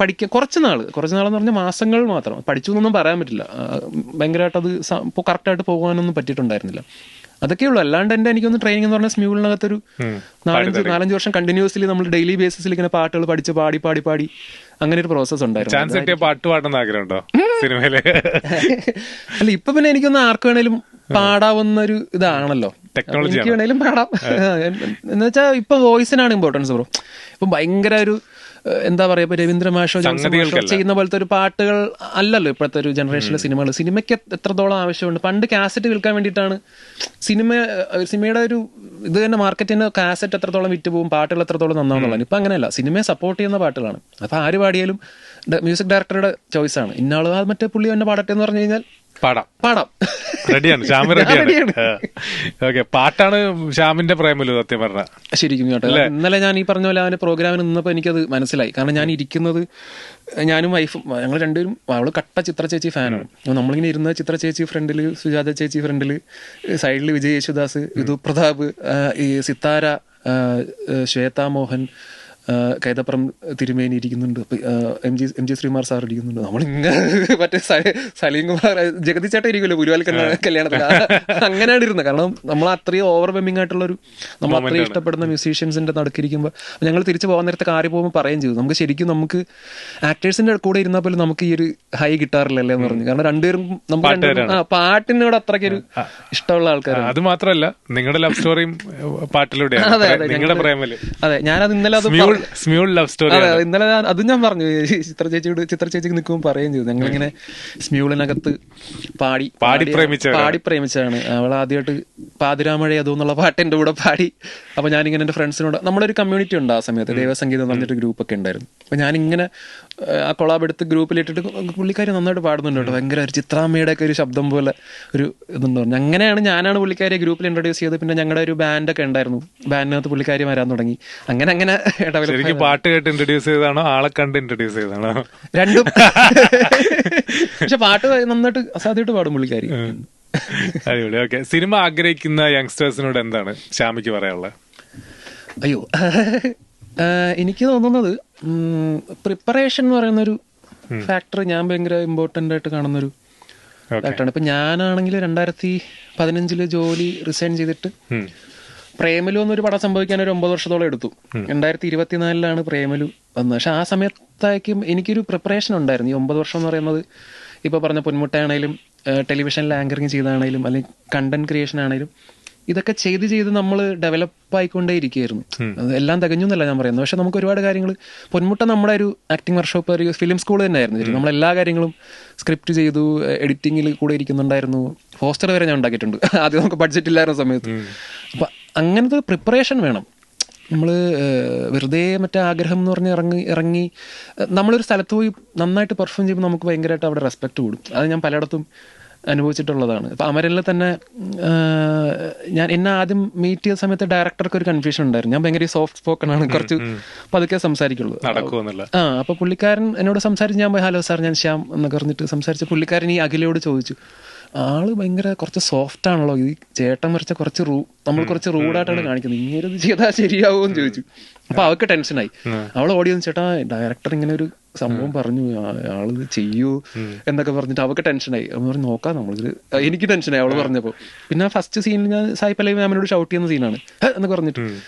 പഠിക്കാൻ കുറച്ച് നാളെന്ന് പറഞ്ഞാൽ മാസങ്ങൾ മാത്രം പഠിച്ചു എന്നൊന്നും പറയാൻ പറ്റില്ല. ഭയങ്കരമായിട്ട് അത് കറക്റ്റായിട്ട് പോകാനൊന്നും പറ്റിയിട്ടുണ്ടായിരുന്നില്ല. അതൊക്കെയുള്ളൂ. അല്ലാണ്ട് എനിക്കൊന്ന് ട്രെയിനിങ് എന്ന് പറഞ്ഞാൽ സ്മ്യൂളിനകത്തൊരു 4-5 വർഷം കണ്ടിന്യൂസ്ലി നമ്മൾ ഡെയിലി ബേസിസിൽ ഇങ്ങനെ പാട്ടുകൾ പഠിച്ച് പാടി അങ്ങനെ ഒരു പ്രോസസ് ഉണ്ടായിരുന്നു. പാട്ട് പാടുന്ന ആഗ്രഹമുണ്ടോ സിനിമയില്? അല്ല, ഇപ്പൊ പിന്നെ എനിക്കൊന്ന് ആർക്ക് വേണേലും പാടാവുന്ന ഒരു ഇതാണല്ലോ, എനിക്ക് വേണേലും പാടാം. എന്ന് വെച്ചാൽ ഇപ്പൊ വോയിസിനാണ് ഇമ്പോർട്ടൻസ് ബ്രോ. ഇപ്പൊ ഭയങ്കര ഒരു എന്താ പറയാ, ഇപ്പൊ രവീന്ദ്ര മാഷോ ചെയ്യുന്ന പോലത്തെ ഒരു പാട്ടുകൾ അല്ലല്ലോ ഇപ്പോഴത്തെ ഒരു ജനറേഷനിലെ സിനിമകൾ. സിനിമയ്ക്ക് എത്രത്തോളം ആവശ്യമുണ്ട്. പണ്ട് കാസറ്റ് വിൽക്കാൻ വേണ്ടിയിട്ടാണ് സിനിമയുടെ ഒരു ഇത് തന്നെ, മാർക്കറ്റിന് കാസറ്റ് എത്രത്തോളം വിറ്റ് പോകും, പാട്ടുകൾ എത്രത്തോളം നന്നാവുന്നുള്ളതാണ്. ഇപ്പൊ അങ്ങനെയല്ല, സിനിമയെ സപ്പോർട്ട് ചെയ്യുന്ന പാട്ടുകളാണ്. അപ്പൊ ആര് പാടിയാലും മ്യൂസിക് ഡയറക്ടറുടെ ചോയ്സാണ്. ഇന്നാള് മറ്റേ പുള്ളി തന്നെ പാടട്ടെ എന്ന് പറഞ്ഞു കഴിഞ്ഞാൽ പാടാം. റെഡിയാണ്, ശ്യാം റെഡിയാണ്. ഓക്കെ, പാട്ടാണ് ശ്യാമിന്റെ പ്രേമലു സത്യം പറഞ്ഞ. ശരിക്കും കേട്ടോ, ഇന്നലെ ഞാൻ ഈ പറഞ്ഞ പോലെ അവന്റെ പ്രോഗ്രാമിന് നിന്നപ്പോൾ എനിക്കത് മനസ്സിലായി. കാരണം ഞാൻ ഇരിക്കുന്നത്, ഞാനും വൈഫും, ഞങ്ങൾ രണ്ടുപേരും, അവള് കട്ട ചിത്ര ചേച്ചി ഫാനാണ്. നമ്മളിങ്ങനെ ഇരുന്നത് ചിത്ര ചേച്ചി ഫ്രണ്ടില്, സുജാത ചേച്ചി ഫ്രണ്ടില്, സൈഡില് വിജയ് യേശുദാസ്, വിധു പ്രതാപ്, ഈ സിത്താര, ശ്വേതാ മോഹൻ, കൈതപ്പുറം തിരുമേനി ഇരിക്കുന്നുണ്ട്, എം ജി ശ്രീകുമാർ സാർ ഇരിക്കുന്നുണ്ട്. നമ്മളിങ്ങനെ മറ്റേ സലീം കുമാർ, ജഗതി ചേട്ടൻ ഇരിക്കുമല്ലോ ഗുരുവാൽ കല്യാണത്തിൽ, അങ്ങനെയാണ് ഇരുന്നത്. കാരണം നമ്മൾ അത്രയും ഓവർവെമിംഗ് ആയിട്ടുള്ളൊരു, നമ്മൾ അത്രയും ഇഷ്ടപ്പെടുന്ന മ്യൂസീഷ്യൻസിന്റെ നടുക്കിരിക്കുമ്പോൾ ഞങ്ങൾ തിരിച്ചു പോകാൻ നേരത്തെ കാര്യം പോകുമ്പോൾ പറയുകയും ചെയ്തു, നമുക്ക് ശരിക്കും നമുക്ക് ആക്ടേഴ്സിന്റെ കൂടെ ഇരുന്നാൽ പോലും നമുക്ക് ഈ ഒരു ഹൈ കിട്ടാറില്ലല്ലേ എന്ന് പറഞ്ഞു. കാരണം രണ്ടുപേരും നമുക്ക് പാട്ടിനോട് അത്രയ്ക്കൊരു ഇഷ്ടമുള്ള ആൾക്കാരാണ്. അത് മാത്രമല്ല, നിങ്ങളുടെ ലവ് സ്റ്റോറിയും പാട്ടിലൂടെയാണ്. അതെ, ഞാനത് ഇന്നലെ അത് ഇന്നലെ അത് ഞാൻ പറഞ്ഞു ചിത്ര ചേച്ചിക്ക് നിൽക്കുമ്പോൾ പറയുകയും ചെയ്തു. ഞങ്ങളിങ്ങനെ സ്മ്യൂളിനകത്ത് പാടി പ്രേമിച്ചാണ്. അവൾ ആദ്യമായിട്ട് പാതിരാമഴ അതോ എന്നുള്ള പാട്ട് എൻ്റെ കൂടെ പാടി. അപ്പൊ ഞാനിങ്ങനെ എൻ്റെ ഫ്രണ്ട്സിനോട്, നമ്മളൊരു കമ്മ്യൂണിറ്റി ഉണ്ട് ആ സമയത്ത്, ദേവസംഗീതം എന്ന് പറഞ്ഞിട്ട് ഗ്രൂപ്പൊക്കെ ഉണ്ടായിരുന്നു. അപ്പൊ ഞാനിങ്ങനെ ആ കൊളാബ് എടുത്ത് ഗ്രൂപ്പിലിട്ടിട്ട് പുള്ളിക്കാരി നന്നായിട്ട് പാടുന്നുണ്ട് കേട്ടോ, ഭയങ്കര ഒരു ചിത്രാമ്മയുടെ ഒക്കെ ഒരു ശബ്ദം പോലെ ഒരു ഇതുണ്ട് പറഞ്ഞു. അങ്ങനെയാണ് ഞാനാണ് പുള്ളിക്കാരിയെ ഗ്രൂപ്പിൽ ഇൻട്രൊഡ്യൂസ് ചെയ്തത്. പിന്നെ ഞങ്ങളുടെ ഒരു ബാൻഡൊക്കെ ഉണ്ടായിരുന്നു, ബാൻഡിനകത്ത് പുള്ളിക്കാരി വരാൻ തുടങ്ങി. അങ്ങനെ പാട്ട് കേട്ട് ഇൻട്രൊഡ്യൂസ് ചെയ്താണോ ആളെ കണ്ട് ഇൻട്രൊഡ്യൂസ് ചെയ്താണോ? രണ്ടും. പക്ഷെ പാട്ട് നന്നായിട്ട് അസാധ്യമായിട്ട് പാടും പുള്ളിക്കാരി. അടിപൊളി. ഓക്കെ, സിനിമ ആഗ്രഹിക്കുന്ന യങ്സ്റ്റേഴ്സിനോട് എന്താണ് ശ്യാമിക്ക് പറയാനുള്ളത്? അയ്യോ, എനിക്ക് തോന്നുന്നത് പ്രിപ്പറേഷൻ എന്ന് പറയുന്നൊരു ഫാക്ടർ ഞാൻ ഭയങ്കര ഇമ്പോർട്ടൻ്റ് ആയിട്ട് കാണുന്നൊരു ഫാക്ടറാണ്. ഇപ്പം ഞാനാണെങ്കിൽ 2015 ജോലി റിസൈൻ ചെയ്തിട്ട് പ്രേമലു എന്നൊരു പടം സംഭവിക്കാൻ ഒരു 9 വർഷത്തോളം എടുത്തു. 2024 പ്രേമലു വന്നത്. പക്ഷെ ആ സമയത്തേക്കും എനിക്കൊരു പ്രിപ്പറേഷൻ ഉണ്ടായിരുന്നു. ഈ 9 വർഷം എന്ന് പറയുന്നത് ഇപ്പോൾ പറഞ്ഞ പൊന്മുട്ടയാണേലും ടെലിവിഷനിൽ ആങ്കറിങ് ചെയ്താണേലും അല്ലെങ്കിൽ കണ്ടന്റ് ക്രിയേഷൻ ആണേലും ഇതൊക്കെ ചെയ്ത് നമ്മൾ ഡെവലപ്പ് ആയിക്കൊണ്ടേ ഇരിക്കുകയായിരുന്നു. എല്ലാം തികഞ്ഞു എന്നല്ല ഞാൻ പറയുന്നത്. പക്ഷെ നമുക്ക് ഒരുപാട് കാര്യങ്ങൾ, പൊന്മുട്ട നമ്മുടെ ഒരു ആക്ടിംഗ് വർക്ക്ഷോപ്പ്, ഒരു ഫിലിം സ്കൂൾ തന്നെയായിരുന്നു. നമ്മളെല്ലാ കാര്യങ്ങളും സ്ക്രിപ്റ്റ് ചെയ്തു, എഡിറ്റിങ്ങിൽ കൂടെ ഇരിക്കുന്നുണ്ടായിരുന്നു. പോസ്റ്റർ വരെ ഞാൻ ഉണ്ടാക്കിയിട്ടുണ്ട്. ആദ്യം നമുക്ക് ബഡ്ജറ്റ് ഇല്ലായിരുന്ന സമയത്ത്. അപ്പം അങ്ങനത്തെ പ്രിപ്പറേഷൻ വേണം. നമ്മൾ വെറുതെ മറ്റേ ആഗ്രഹം എന്ന് പറഞ്ഞ് ഇറങ്ങി നമ്മളൊരു സ്ഥലത്ത് പോയി നന്നായിട്ട് പെർഫോം ചെയ്യുമ്പോൾ നമുക്ക് ഭയങ്കരമായിട്ട് അവിടെ റെസ്പെക്റ്റ് കൂടും. അത് ഞാൻ പലയിടത്തും അനുഭവിച്ചിട്ടുള്ളതാണ്. ഇപ്പം അമരനിൽ തന്നെ എന്നെ ആദ്യം മീറ്റ് ചെയ്ത സമയത്ത് ഡയറക്ടർക്ക് ഒരു കൺഫ്യൂഷൻ ഉണ്ടായിരുന്നു. ഞാൻ ഭയങ്കര സോഫ്റ്റ് സ്പോക്കൺ ആണ്, കുറച്ച് പതുക്കെ സംസാരിക്കുള്ളൂ. അപ്പോൾ പുള്ളിക്കാരൻ എന്നോട് സംസാരിച്ച് ഞാൻ ഹലോ സാർ ഞാൻ ശ്യാം എന്നൊക്കെ പറഞ്ഞിട്ട് സംസാരിച്ച് പുള്ളിക്കാരൻ ഈ അഖിലയോട് ചോദിച്ചു, ആള് ഭയങ്കര കുറച്ച് സോഫ്റ്റ് ആണല്ലോ, ഈ ചേട്ടൻ വരച്ച കുറച്ച് നമ്മൾ കുറച്ച് റൂഡായിട്ടാണ് കാണിക്കുന്നത്, ഇങ്ങനെ ഇത് ചെയ്താൽ ശരിയാവോ എന്ന് ചോദിച്ചു. അപ്പൊ അവൾക്ക് ടെൻഷനായി. അവൾ ഓടി വന്നു, ചേട്ടാ ഡയറക്ടർ ഇങ്ങനെ ഒരു സംഭവം പറഞ്ഞു, ആളിത് ചെയ്യൂ എന്നൊക്കെ പറഞ്ഞിട്ട് അവൾക്ക് ടെൻഷനായി. അവൾ പറഞ്ഞു നോക്കാം നമ്മളിത്, എനിക്ക് ടെൻഷനായി അവള് പറഞ്ഞപ്പോ. പിന്നെ ഫസ്റ്റ് സീനിൽ ഞാൻ സായി പല്ലവി മാമിനോട് ഷൗട്ട് ചെയ്യുന്ന സീനാണ് എന്നൊക്കെ പറഞ്ഞിട്ട്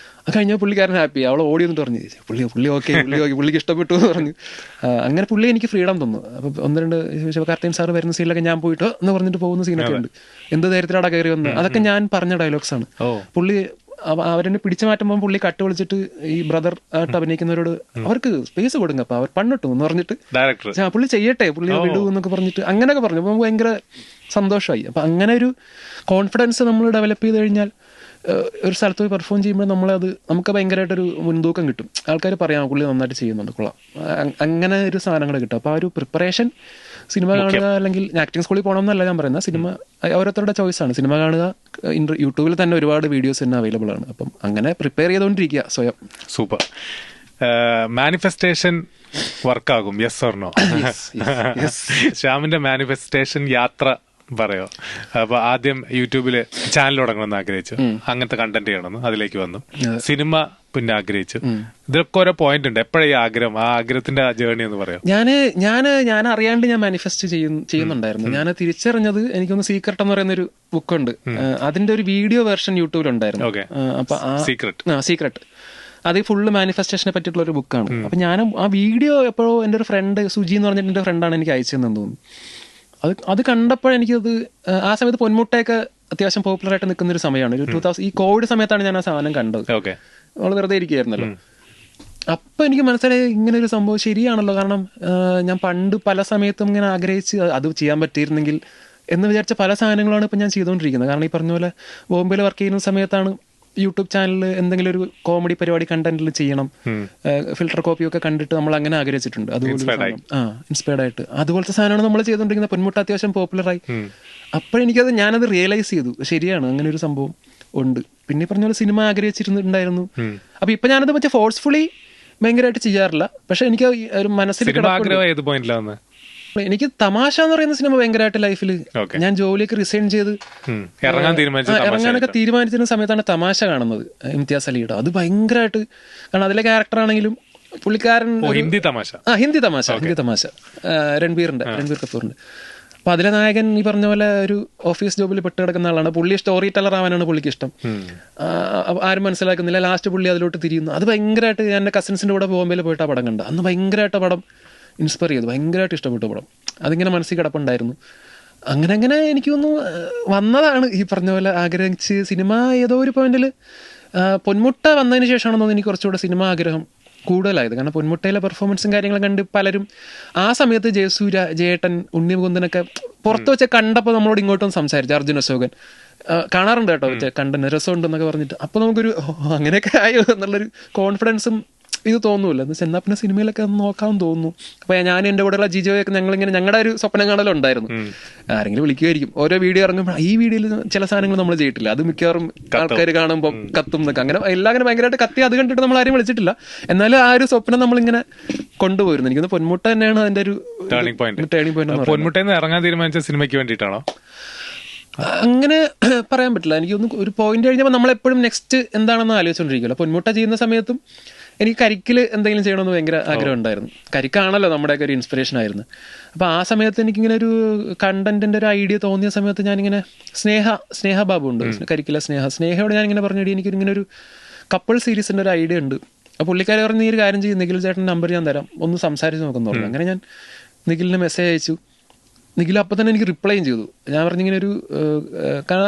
അത് കഴിഞ്ഞാൽ പുള്ളിക്കാരൻ ഹാപ്പി. അവൾ ഓടി വന്നിട്ട് പറഞ്ഞു പുള്ളി ഓക്കെ പുള്ളിക്ക് ഇഷ്ടപ്പെട്ടു എന്ന് പറഞ്ഞു. അങ്ങനെ പുള്ളി എനിക്ക് ഫ്രീഡം തന്നു. അപ്പൊ 1-2 ശിവകാർത്തികൻ സാർ വരുന്ന സീനിലൊക്കെ ഞാൻ പോയിട്ട് എന്ന് പറഞ്ഞിട്ട് പോകുന്ന സീനൊക്കെ ഉണ്ട്. എന്ത് ധൈര്യത്തിലാടെ കയറി വന്ന്, അതൊക്കെ ഞാൻ പറഞ്ഞ ഡയലോഗ്സ് ആണ്. പുള്ളി അവരെന്നെ പിടിച്ചു മാറ്റുമ്പോൾ പുള്ളി കട്ട് വിളിച്ചിട്ട് ഈ ബ്രദർ ആയിട്ട് അഭിനയിക്കുന്നവരോട് അവർക്ക് സ്പേസ് കൊടുங்க, അപ്പൊ അവർ പണിട്ടു എന്ന് പറഞ്ഞിട്ട് പുള്ളി ചെയ്യട്ടെ, പുള്ളി വിടൂ എന്നൊക്കെ പറഞ്ഞിട്ട് അങ്ങനെയൊക്കെ പറഞ്ഞു. അപ്പൊ ഭയങ്കര സന്തോഷമായി. അപ്പൊ അങ്ങനെ ഒരു കോൺഫിഡൻസ് നമ്മൾ ഡെവലപ്പ് ചെയ്ത് കഴിഞ്ഞാൽ ഒരു സ്ഥലത്ത് പോയി പെർഫോം ചെയ്യുമ്പോൾ നമുക്ക് ഭയങ്കരമായിട്ടൊരു മുൻതൂക്കം കിട്ടും. ആൾക്കാർ പറയാം പുള്ളി നന്നായിട്ട് ചെയ്യുന്നുണ്ട്, കൊള്ളാം, അങ്ങനെ ഒരു സാധനങ്ങൾ കിട്ടും. അപ്പോൾ ആ ഒരു പ്രിപ്പറേഷൻ, സിനിമ കാണുക, അല്ലെങ്കിൽ ആക്ടിങ് സ്കൂളിൽ പോകണമെന്നല്ല ഞാൻ പറയുന്നത്, സിനിമ ഓരോരുത്തരുടെ ചോയ്സാണ്. സിനിമ കാണുക, യൂട്യൂബിൽ തന്നെ ഒരുപാട് വീഡിയോസ് തന്നെ അവൈലബിൾ ആണ്. അപ്പം അങ്ങനെ പ്രിപ്പയർ ചെയ്തുകൊണ്ടിരിക്കുക സ്വയം. സൂപ്പർ. മാനിഫെസ്റ്റേഷൻ വർക്കാകും, യെസ് ഓർ നോ? ശ്യാമിന്റെ മാനിഫെസ്റ്റേഷൻ യാത്ര പറയോ? അപ്പൊ ആദ്യം യൂട്യൂബില് ചാനൽ തുടങ്ങണമെന്ന് ആഗ്രഹിച്ചു, അങ്ങനത്തെ കണ്ടന്റ് ചെയ്യണമെന്ന് അതിലേക്ക് വന്നു, സിനിമ പിന്നെ ആഗ്രഹിച്ചു. ഇതൊക്കെ ഓരോ പോയിന്റ് ഉണ്ട്. എപ്പോഴാ ഈ ആഗ്രഹം, ആ ആഗ്രഹത്തിന്റെ ജേർണി എന്ന് പറയാം? ഞാൻ അറിയാണ്ട് ഞാൻ മാനിഫെസ്റ്റ് ചെയ്യുന്നുണ്ടായിരുന്നു. ഞാൻ തിരിച്ചറിഞ്ഞത് എനിക്കൊന്ന് സീക്രട്ട് എന്ന് പറയുന്ന ഒരു ബുക്കുണ്ട്, അതിന്റെ ഒരു വീഡിയോ വെർഷൻ യൂട്യൂബിലുണ്ടായിരുന്നു. അപ്പൊ സീക്രട്ട് അത് ഫുള്ള് മാനിഫെസ്റ്റേഷനെ പറ്റിയിട്ടുള്ള ഒരു ബുക്കാണ്. അപ്പൊ ഞാൻ ആ വീഡിയോ എപ്പോഴോ എന്റെ ഒരു ഫ്രണ്ട് സുജി എന്ന് പറഞ്ഞിട്ട് എന്റെ ഫ്രണ്ടാണ് എനിക്ക് അയച്ചതെന്ന് തോന്നുന്നു. അത് കണ്ടപ്പോഴെനിക്കത്, ആ സമയത്ത് പൊന്മുട്ടയൊക്കെ അത്യാവശ്യം പോപ്പുലർ ആയിട്ട് നിൽക്കുന്ന ഒരു സമയമാണ്. ഒരു 2000 ഈ കോവിഡ് സമയത്താണ് ഞാൻ ആ സാധനം കണ്ടത്. നമ്മൾ വെറുതെ ഇരിക്കുകയായിരുന്നല്ലോ. അപ്പൊ എനിക്ക് മനസ്സിലായി ഇങ്ങനെ ഒരു സംഭവം ശരിയാണല്ലോ. കാരണം ഞാൻ പണ്ട് പല സമയത്തും ഇങ്ങനെ ആഗ്രഹിച്ച് അത് ചെയ്യാൻ പറ്റിയിരുന്നെങ്കിൽ എന്ന് വിചാരിച്ച പല സാധനങ്ങളാണ് ഇപ്പം ഞാൻ ചെയ്തുകൊണ്ടിരിക്കുന്നത്. കാരണം ഈ പറഞ്ഞ പോലെ ബോംബെയിൽ വർക്ക് ചെയ്യുന്ന സമയത്താണ് യൂട്യൂബ് ചാനലിൽ എന്തെങ്കിലും ഒരു കോമഡി പരിപാടി കണ്ടന്റിൽ ചെയ്യണം, ഫിൽട്ടർ കോപ്പിയൊക്കെ കണ്ടിട്ട് നമ്മൾ അങ്ങനെ ആഗ്രഹിച്ചിട്ടുണ്ട്. അതുപോലെ ഇൻസ്പയർഡ് ആയിട്ട് അതുപോലത്തെ സാധനമാണ് നമ്മൾ ചെയ്തുകൊണ്ടിരിക്കുന്നത്. പൊന്മുട്ട അത്യാവശ്യം പോപ്പുലറായി. അപ്പോഴെനിക്കത് ഞാനത് റിയലൈസ് ചെയ്തു, ശരിയാണ് അങ്ങനെ ഒരു സംഭവം ഉണ്ട്. പിന്നെ പറഞ്ഞ പോലെ സിനിമ ആഗ്രഹിച്ചിരുന്നുണ്ടായിരുന്നു. അപ്പൊ ഇപ്പൊ ഞാനത് മറ്റേ ഫോഴ്സ്ഫുള്ളി ഭയങ്കരമായിട്ട് ചെയ്യാറില്ല. പക്ഷെ എനിക്ക് ഒരു മനസ്സിൽ എനിക്ക് തമാശ എന്ന് പറയുന്ന സിനിമ ഭയങ്കരമായിട്ട് ലൈഫിൽ, ഞാൻ ജോലിയൊക്കെ റിസൈൻ ചെയ്ത് ഇറങ്ങാനൊക്കെ തീരുമാനിച്ചിരുന്ന സമയത്താണ് തമാശ കാണുന്നത്, ഇംതിയാസ് അലിയുടെ. അത് ഭയങ്കരമായിട്ട്, കാരണം അതിലെ ക്യാരക്ടർ ആണെങ്കിലും പുള്ളിക്കാരൻ ഹിന്ദി തമാശ രൺബീർ കപൂറിന്റെ. അപ്പൊ അതിലെ നായകൻ ഈ പറഞ്ഞ പോലെ ഒരു ഓഫീസ് ജോബിൽ പെട്ട് കിടക്കുന്ന ആളാണ്. പുള്ളി സ്റ്റോറി ടെല്ലർ ആവാനാണ് പുള്ളിക്ക് ഇഷ്ടം. ആരും മനസ്സിലാക്കുന്നില്ല. ലാസ്റ്റ് പുള്ളി അതിലോട്ട് തിരിയുന്നു. അത് ഭയങ്കരമായിട്ട്, ഞാൻ എൻ്റെ കസിൻസിന്റെ കൂടെ ബോംബെയിൽ പോയിട്ട് ആ പടം കണ്ട അന്ന് ഭയങ്കരമായിട്ട് പടം ഇൻസ്പയർ ചെയ്തു, ഭയങ്കരമായിട്ട് ഇഷ്ടപ്പെട്ടു പടം. അതിങ്ങനെ മനസ്സിൽ കിടപ്പുണ്ടായിരുന്നു. അങ്ങനെ എനിക്കൊന്ന് വന്നതാണ് ഈ പറഞ്ഞ പോലെ ആഗ്രഹിച്ച് സിനിമ. ഏതോ ഒരു പോയിന്റിൽ പൊന്മുട്ട വന്നതിന് ശേഷമാണെന്ന് എനിക്ക് കുറച്ചുകൂടെ സിനിമ ആഗ്രഹം കൂടുതലായത്. കാരണം പൊന്മുട്ടയിലെ പെർഫോമൻസും കാര്യങ്ങളും കണ്ട് പലരും ആ സമയത്ത് ജയസൂര്യ, ജയേട്ടൻ, ഉണ്ണി മുകുന്ദനൊക്കെ പുറത്ത് വെച്ച് കണ്ടപ്പോൾ നമ്മളോട് ഇങ്ങോട്ടും സംസാരിച്ചു. അർജുൻ അശോകൻ കാണാറുണ്ട് കേട്ടോ, കണ്ടന്റ് രസമുണ്ടെന്നൊക്കെ പറഞ്ഞിട്ട്. അപ്പോൾ നമുക്കൊരു അങ്ങനെയൊക്കെ ആയോ എന്നുള്ളൊരു കോൺഫിഡൻസും ഇത് തോന്നൂല്ല. എന്ന് വെച്ചാൽ എന്നാൽ പിന്നെ സിനിമയിലൊക്കെ നോക്കാമെന്ന് തോന്നുന്നു. അപ്പൊ ഞാൻ എൻ്റെ കൂടെയുള്ള ജിജോയൊക്കെ ഞങ്ങളിങ്ങനെ ഞങ്ങളുടെ ഒരു സ്വപ്നം കാണലുണ്ടായിരുന്നു. ആരെങ്കിലും വിളിക്കുമായിരിക്കും ഓരോ വീഡിയോ ഇറങ്ങുമ്പോൾ, ഈ വീഡിയോയിൽ ചില സാധനങ്ങൾ നമ്മൾ ചെയ്തിട്ടില്ല, അത് മിക്കവാറും ആൾക്കാർ കാണുമ്പോൾ കത്തും എന്നൊക്കെ. അങ്ങനെ എല്ലാം അങ്ങനെ ഭയങ്കരമായിട്ട് കത്തി, അത് കണ്ടിട്ട് നമ്മൾ ആരും വിളിച്ചിട്ടില്ല. എന്നാലും ആ ഒരു സ്വപ്നം നമ്മളിങ്ങനെ കൊണ്ടുപോയിരുന്നു. എനിക്കൊന്ന് പൊന്മുട്ട തന്നെയാണ് അതിന്റെ ഒരു ടേണിംഗ് പോയിന്റ്. പൊന്മുട്ടയിൽ ഇറങ്ങാൻ തീരുമാനിച്ച സിനിമയ്ക്ക് വേണ്ടിയിട്ടാണോ? അങ്ങനെ പറയാൻ പറ്റില്ല. എനിക്കൊന്ന് ഒരു പോയിന്റ് കഴിഞ്ഞപ്പോൾ നമ്മളെപ്പോഴും നെക്സ്റ്റ് എന്താണെന്ന് ആലോചിച്ചുകൊണ്ടിരിക്കുമല്ലോ. പൊന്മുട്ട ചെയ്യുന്ന സമയത്തും എനിക്ക് കരിക്കിൽ എന്തെങ്കിലും ചെയ്യണമെന്ന് ഭയങ്കര ആഗ്രഹം ഉണ്ടായിരുന്നു. കരിക്കാണല്ലോ നമ്മുടെയൊക്കെ ഒരു ഇൻസ്പിറേഷൻ ആയിരുന്നു. അപ്പോൾ ആ സമയത്ത് എനിക്കിങ്ങനെ ഒരു കണ്ടന്റിന്റെ ഒരു ഐഡിയ തോന്നിയ സമയത്ത് ഞാനിങ്ങനെ സ്നേഹ ബാബു ഉണ്ട് കരിക്കിലെ സ്നേഹയോട് ഞാനിങ്ങനെ പറഞ്ഞിട്ട് എനിക്കിങ്ങനെ ഒരു കപ്പിൾ സീരീസിന്റെ ഒരു ഐഡിയ ഉണ്ട്. അപ്പോൾ പുള്ളിക്കാരെ പറഞ്ഞ് ഈ ഒരു കാര്യം ചെയ്യും, നിഖിൽ ചേട്ടൻ നമ്പർ ഞാൻ തരാം, ഒന്ന് സംസാരിച്ച് നോക്കുന്നു പറഞ്ഞു. അങ്ങനെ ഞാൻ നിഖിലിന് മെസ്സേജ് അയച്ചു. നിഖിൽ അപ്പം തന്നെ എനിക്ക് റിപ്ലൈയും ചെയ്തു. ഞാൻ പറഞ്ഞിങ്ങനെ ഒരു,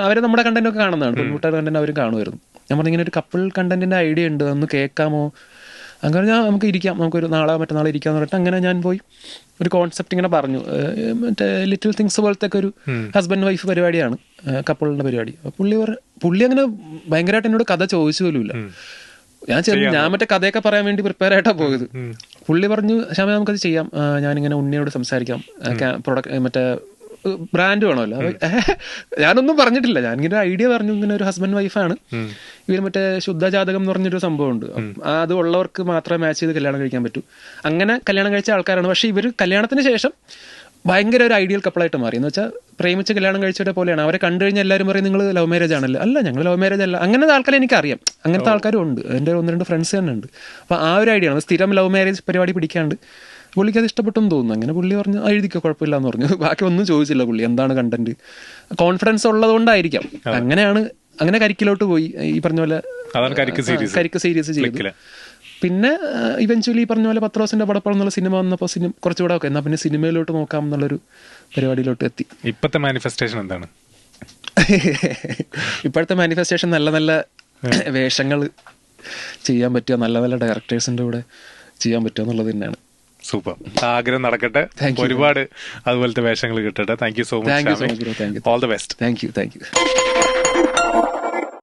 അവർ നമ്മുടെ കണ്ടന്റ് ഒക്കെ കാണുന്നതാണ്, പെൺകുട്ടിയുടെ കണ്ടന്റ് അവരും കാണുമായിരുന്നു. ഞാൻ പറഞ്ഞിങ്ങനെ ഒരു കപ്പിൾ കണ്ടന്റിന്റെ ഐഡിയ ഉണ്ട്, ഒന്ന് കേൾക്കാമോ? അങ്ങനെ ഞാൻ നമുക്ക് ഇരിക്കാം, നമുക്കൊരു മറ്റന്നാൾ ഇരിക്കാന്ന് പറഞ്ഞിട്ട് അങ്ങനെ ഞാൻ പോയി ഒരു കോൺസെപ്റ്റ് ഇങ്ങനെ പറഞ്ഞു. മറ്റേ ലിറ്റിൽ തിങ്സ് പോലത്തെ ഒക്കെ ഒരു ഹസ്ബൻഡ് വൈഫ് പരിപാടിയാണ്, കപ്പിളിന്റെ പരിപാടി. പുള്ളി അങ്ങനെ ഭയങ്കരമായിട്ട് എന്നോട് കഥ ചോദിച്ചു പോലുമില്ല. ഞാൻ മറ്റേ കഥയൊക്കെ പറയാൻ വേണ്ടി പ്രിപ്പയർ ആയിട്ടാണ് പോയത്. പുള്ളി പറഞ്ഞു, ശ്യാമ നമുക്കത് ചെയ്യാം, ഞാനിങ്ങനെ ഉണ്ണിയോട് സംസാരിക്കാം, മറ്റേ ബ്രാൻഡ് വേണമല്ലോ. ഞാനൊന്നും പറഞ്ഞിട്ടില്ല, ഞാനിങ്ങനെ ഐഡിയ പറഞ്ഞു. ഇങ്ങനെ ഒരു ഹസ്ബൻഡ് വൈഫാണ് ഇവർ, മറ്റേ ശുദ്ധജാതകം എന്ന് പറഞ്ഞൊരു സംഭവമുണ്ട്, അത് ഉള്ളവർക്ക് മാത്രമേ മാച്ച് ചെയ്ത് കല്യാണം കഴിക്കാൻ പറ്റൂ. അങ്ങനെ കല്യാണം കഴിച്ച ആൾക്കാരാണ്. പക്ഷെ ഇവർ കല്യാണത്തിന് ശേഷം ഭയങ്കര ഒരു ഐഡിയൽ കപ്പിളായിട്ട് മാറി. എന്ന് വെച്ചാൽ പ്രേമിച്ച് കല്യാണം കഴിച്ചവരെ പോലെയാണ്. അവരെ കണ്ടു കഴിഞ്ഞാൽ എല്ലാവരും പറയും നിങ്ങൾ ലവ് മാരേജ് ആണല്ലോ. അല്ല, ഞങ്ങൾ ലവ് മാരേജ് അല്ല. അങ്ങനത്തെ ആൾക്കാരെ എനിക്കറിയാം, അങ്ങനത്തെ ആൾക്കാരും ഉണ്ട്. എൻ്റെ 1-2 ഫ്രണ്ട്സ് തന്നെ ഉണ്ട്. അപ്പോൾ ആ ഒരു ഐഡിയ ആണ്. സ്ഥിരം ലവ് മാരേജ് പരിപാടി പിടിക്കാണ്ട് പുള്ളിക്ക് അത് ഇഷ്ടപ്പെട്ടെന്ന് തോന്നുന്നു. അങ്ങനെ പുള്ളി പറഞ്ഞു എഴുതിക്കോ, കുഴപ്പമില്ല എന്ന് പറഞ്ഞു. ബാക്കി ഒന്നും ചോദിച്ചില്ല പുള്ളി. എന്താണ് കണ്ടന്റ്, കോൺഫിഡൻസ് ഉള്ളതുകൊണ്ടായിരിക്കാം. അങ്ങനെ കരിക്കിലോട്ട് പോയി. ഈ പറഞ്ഞ പോലെ കരിക്ക് സീരീസ് ചെയ്തു. പിന്നെ ഇവൻച്വലി പറഞ്ഞ പോലെ പത്രോസിന്റെ പടപ്പളം എന്നുള്ള സിനിമ വന്നപ്പോൾ കുറച്ചുകൂടെ ഒക്കെ എന്നാൽ പിന്നെ സിനിമയിലോട്ട് നോക്കാം എന്നുള്ളൊരു പരിപാടിയിലോട്ട് എത്തി. ഇപ്പോഴത്തെ മാനിഫെസ്റ്റേഷൻ എന്താണ്? ഇപ്പോഴത്തെ മാനിഫെസ്റ്റേഷൻ നല്ല നല്ല വേഷങ്ങൾ ചെയ്യാൻ പറ്റുക, നല്ല നല്ല ഡയറക്ടേഴ്സിന്റെ കൂടെ ചെയ്യാൻ പറ്റുക എന്നുള്ളത് തന്നെയാണ്. സൂപ്പർ, ആഗ്രഹം നടക്കട്ടെ. ഒരുപാട് അതുപോലത്തെ വേഷങ്ങൾ കിട്ടട്ടെ. Thank you so much. All the best. Thank you.